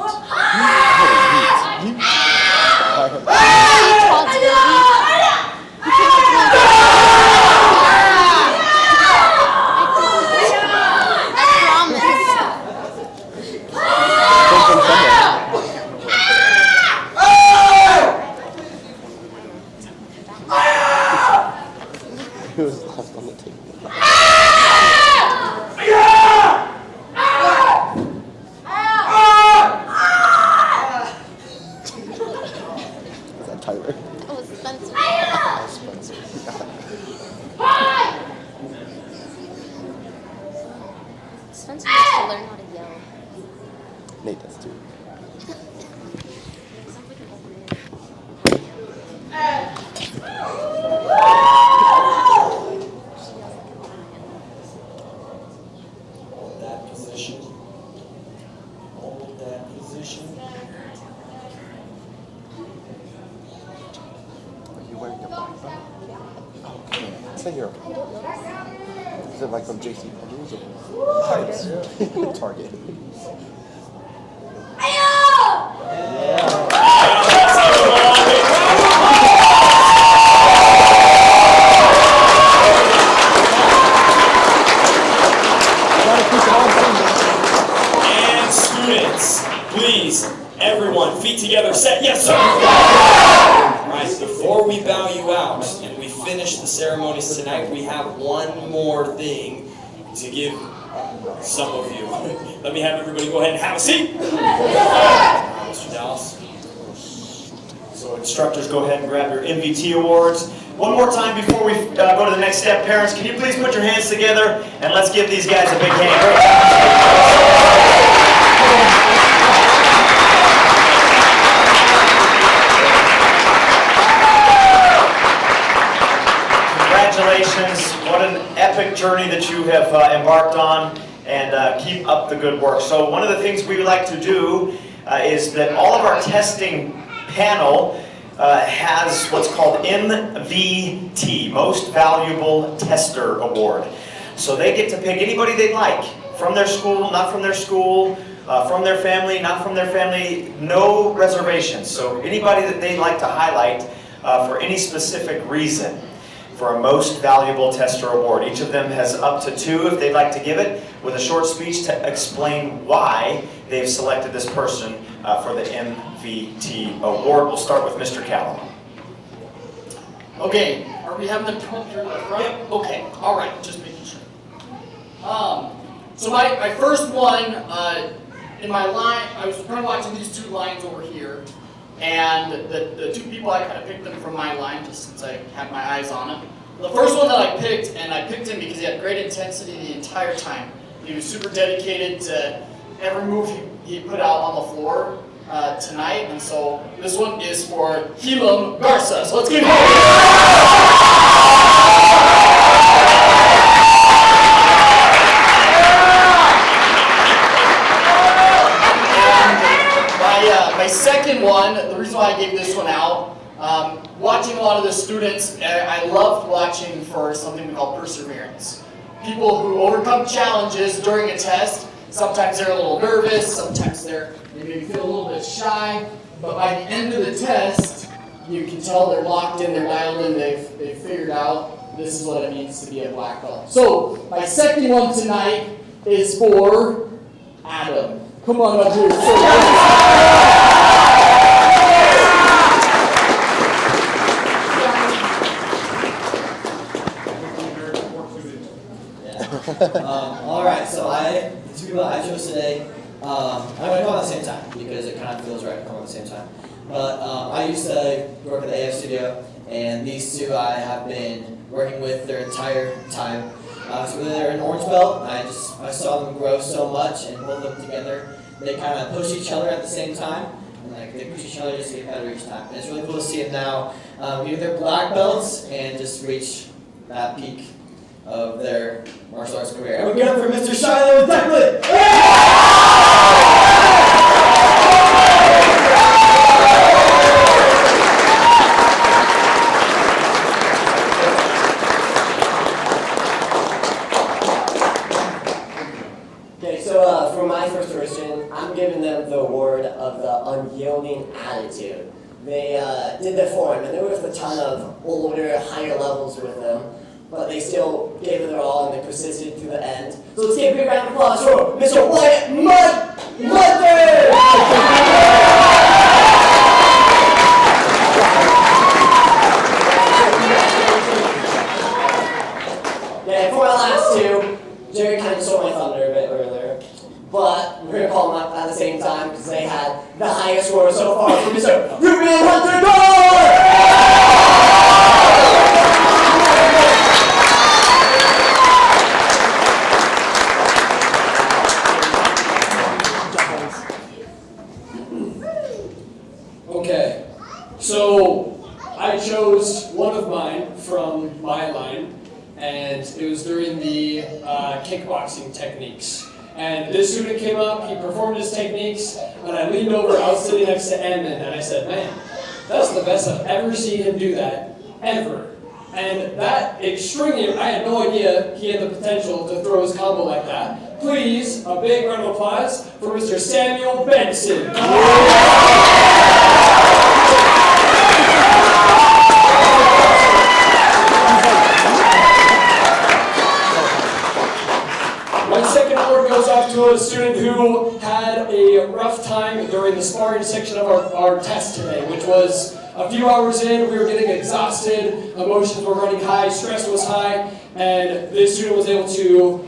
Nate does too. Hold that position. Hold that position. Are you wearing a black belt? Oh, okay. I said you're. Is it like from JC Penney's or Target? Target. And students, please, everyone, feet together, set, yes sir! All right, before we bow you out and we finish the ceremonies tonight, we have one more thing to give some of you. Let me have everybody go ahead and have a seat. Mr. Dallas. So instructors, go ahead and grab your MVT awards. One more time before we go to the next step. Parents, can you please put your hands together and let's give these guys a big hand. Congratulations, what an epic journey that you have embarked on, and keep up the good work. So one of the things we like to do is that all of our testing panel has what's called MVT, Most Valuable Tester Award. So they get to pick anybody they'd like, from their school, not from their school, from their family, not from their family, no reservations. So anybody that they'd like to highlight for any specific reason for a Most Valuable Tester Award. Each of them has up to 2 if they'd like to give it, with a short speech to explain why they've selected this person for the MVT Award. We'll start with Mr. Callum. Okay, are we having the prompter in the front? Yep. Okay, all right, just making sure. So my first one, in my line, I was kind of watching these 2 lines over here, and the 2 people, I kind of picked them from my line, just since I had my eyes on them. The first one that I picked, and I picked him because he had great intensity the entire time. He was super dedicated to every move he put out on the floor tonight, and so this one is for Helam Garza. So let's give him my second one, the reason why I gave this one out, watching a lot of the students, I loved watching for something we call perseverance. People who overcome challenges during a test. Sometimes they're a little nervous, sometimes they maybe feel a little bit shy, but by the end of the test, you can tell they're locked in, they're dialed in, they've figured out this is what it means to be a black belt. So, my second one tonight is for Adam. Come on up here. All right, so the 2 people I chose today, I'm going to come at the same time because it kind of feels right to come at the same time. But I used to work at the AF studio, and these 2 I have been working with their entire time. So they're an orange belt. I saw them grow so much and hold them together. They kind of push each other at the same time, and they push each other just to get better each time. And it's really cool to see them now get their black belts and just reach that peak of their martial arts career. And we get up for Mr. Shiloh Declan! Okay, so for my first person, I'm giving them the award of the unyielding attitude. They did their form, and there was a ton of older, higher levels with them, but they still gave it their all and they persisted to the end. So let's give a big round of applause for Mr. Wyatt Mudford! Yeah, for my last 2, Jerry kind of stole my thunder a bit earlier, but we're going to call them up at the same time because they had the highest score so far for Mr. Ruben Hunter Gore! So I chose one of mine from my line, and it was during the kickboxing techniques. And this student came up, he performed his techniques, and I leaned over, I was sitting next to Edmund, and I said, man, that's the best I've ever seen him do that, ever. And that extreme, I had no idea he had the potential to throw his combo like that. Please, a big round of applause for Mr. Samuel Benson. My second award goes off to a student who had a rough time during the sparring section of our test today, which was a few hours in. We were getting exhausted, emotions were running high, stress was high, and this student was able to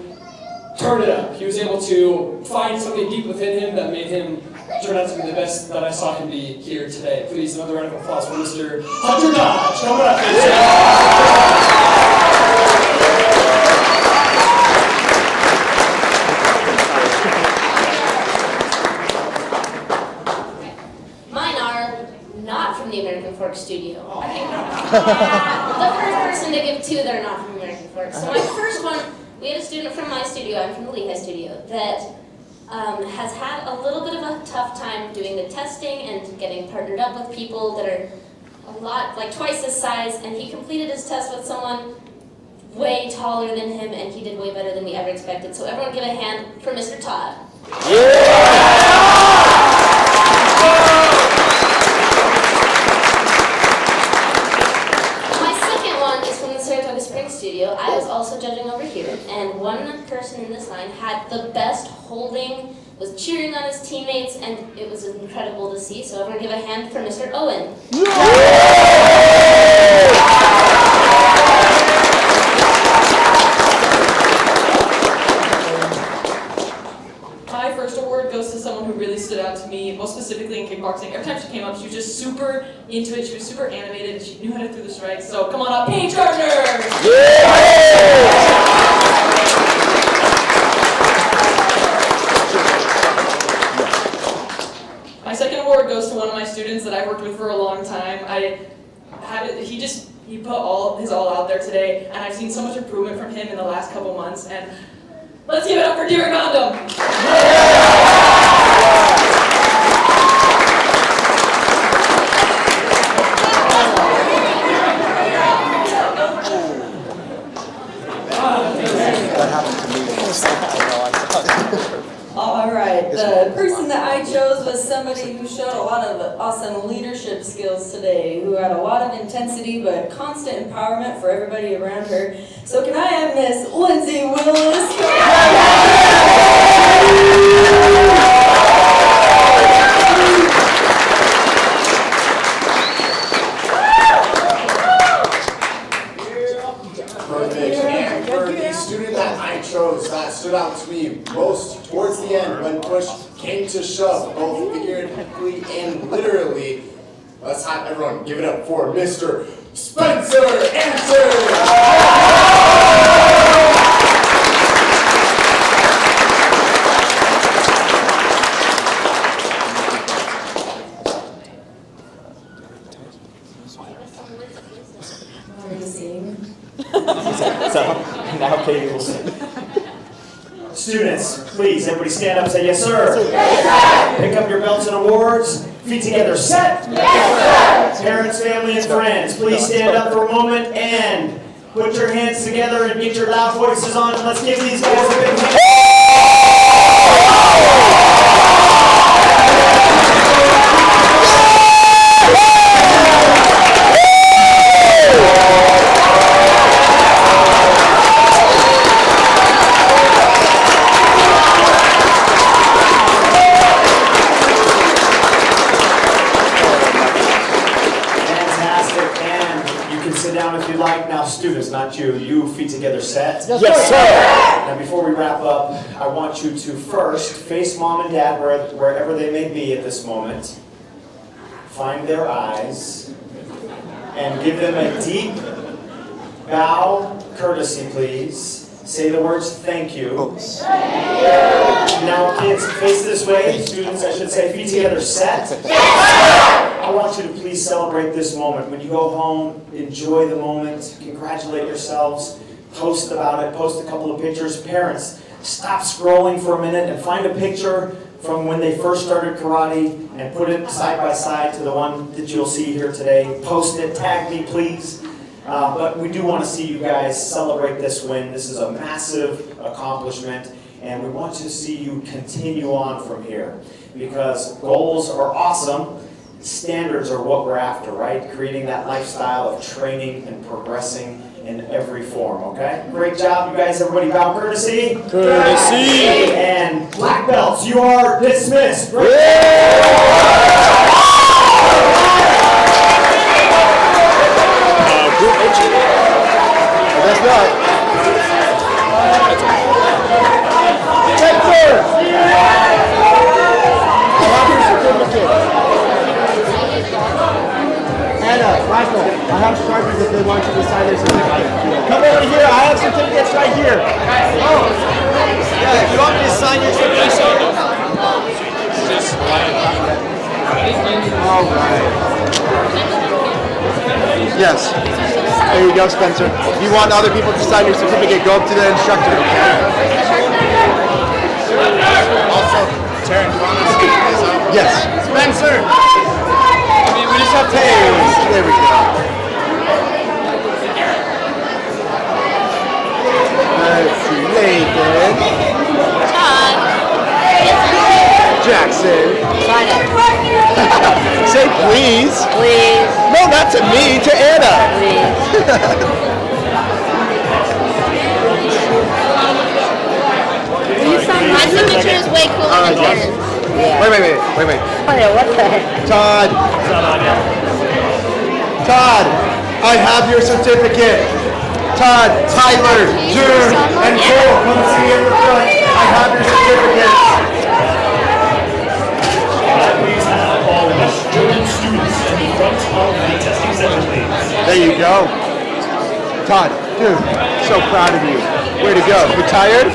turn it up. He was able to find something deep within him that made him turn out to be the best that I saw him be here today. Please, another round of applause for Mr. Hunter Dodge. Coming up, Mine are not from the American Fork Studio. The first person to give two that are not from American Fork. So my first one, we had a student from my studio, I'm from the Lehigh studio, that has had a little bit of a tough time doing the testing and getting partnered up with people that are a lot, like twice his size, and he completed his test with someone way taller than him, and he did way better than we ever expected. So everyone give a hand for Mr. Todd. My second one is from the Saratoga Springs studio. I was also judging over here, and one person in this line had the best holding, was cheering on his teammates, and it was incredible to see. So everyone give a hand for Mr. Owen. My first award goes to someone who really stood out to me, most specifically in kickboxing. Every time she came up, she was just super into it. She was super animated. She knew how to throw the strikes. So come on up, Paige Gardner! My second award goes to one of my students that I worked with for a long time. He put his all out there today, and I've seen so much improvement from him in the last couple months. And let's give it up for Dear Gondom! All right, the person that I chose was somebody who showed a lot of awesome leadership skills today, who had a lot of intensity but constant empowerment for everybody around her. So can I have Miss Lindsay Willis? Perfect. And for the student that I chose, that stood out to me most towards the end when push came to shove, both figuratively and literally. Let's have everyone give it up for Mr. Spencer Answer! So now Katie will sing. Students, please, everybody stand up and say yes, sir. Yes, sir. Pick up your belts and awards. Feet together, set. Yes, sir. Parents, family, and friends, please stand up for a moment and put your hands together and get your loud voices on. Let's give these guys a big hand. Students, not you. You feet together set. Yes, sir. Now before we wrap up, I want you to first face mom and dad wherever they may be at this moment. Find their eyes and give them a deep bow, courtesy please. say the words thank you. Now kids, face this way. Students, I should say, feet together, set. I want you to please celebrate this moment. When you go home, enjoy the moment, congratulate yourselves, post about it, post a couple of pictures. Parents, stop scrolling for a minute and find a picture from when they first started karate and put it side by side to the one that you'll see here today. Post it, tag me please. But we do want to see you guys celebrate this win. This is a massive accomplishment, and we want to see you continue on from here, because goals are awesome. Standards are what we're after, right? Creating that lifestyle of training and progressing in every form, okay? Great job, you guys. Everybody bow courtesy. Courtesy. And black belts, you are dismissed. Great. That's not. Anna, Michael, I have Sharpies if they want you to sign their certificate. Come over here, I have certificates right here. Oh, yeah, if you want me to sign your certificate. All right. Yes. There you go, Spencer. If you want other people to sign your certificate, go up to the instructor, okay? Also, Taryn, do you want to speak this up? Yes. Spencer! We just have to... There we go. Let's see. Nathan. Todd. Jackson. Sign it. Say please. Please. No, not to me, to Anna. My signature is way cooler than Taryn's. Wait. Oh yeah, what the heck? Todd. Todd, I have your certificate. Todd, Tyler, June, and Cole, come see in the front. I have your certificate. Please have all of us students in the front of the testing center, please. There you go. Todd, dude, so proud of you. Way to go. You tired?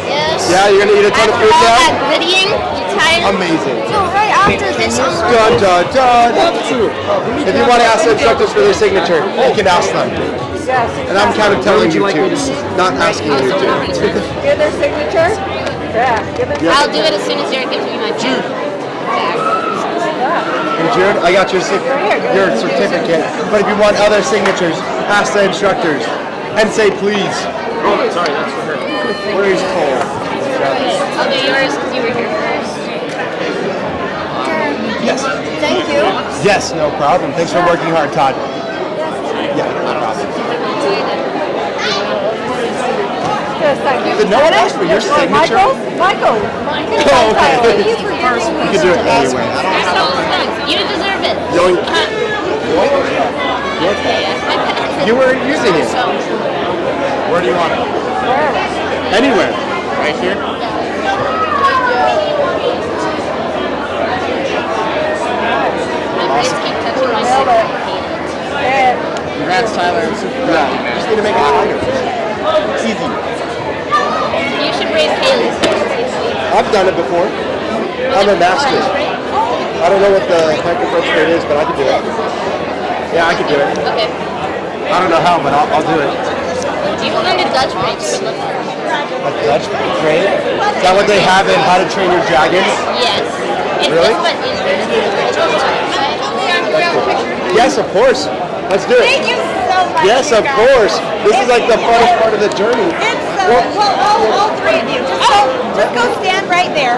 Yes. Yeah, you're gonna eat a ton of food After all now? that grittying, you tired? Amazing. So right after this, I'm Dun, dun, dun. If you want to ask the instructors for their signature, you can ask them. And I'm kind of telling you to, not asking you to. Give their signature? Yeah, give their I'll do it as soon as Jared gives me my pen. And Jared, I got your certificate. But if you want other signatures, ask the instructors and say please. Oh, sorry, that's for her. Where's Cole? I'll do yours because you were here first. Yes. Thank you. Yes, no problem. Thanks for working hard, Todd. Yeah, no problem. Did no one ask for your signature? Michael. Oh, okay. You can do it anyway. You deserve it. Yoink. You were using it. Where do you want it? Anywhere. Right here? Congrats, Tyler. I'm super proud. You just need to make it higher. It's easy. You should raise Haley's. I've done it before. I'm a master. I don't know what the heck the French grade is, but I can do it. Yeah, I can do it. Okay. I don't know how, but I'll do it. Do you learn a Dutch break? A Dutch grade? Is that what they have in How to Train Your Dragons? Yes. It's Really? just what is Yes, of course. Let's do it. Thank you so much. Yes, you of guys. course. This is like the funnest part of the journey. It's so, well, all three of you. Just go stand right there.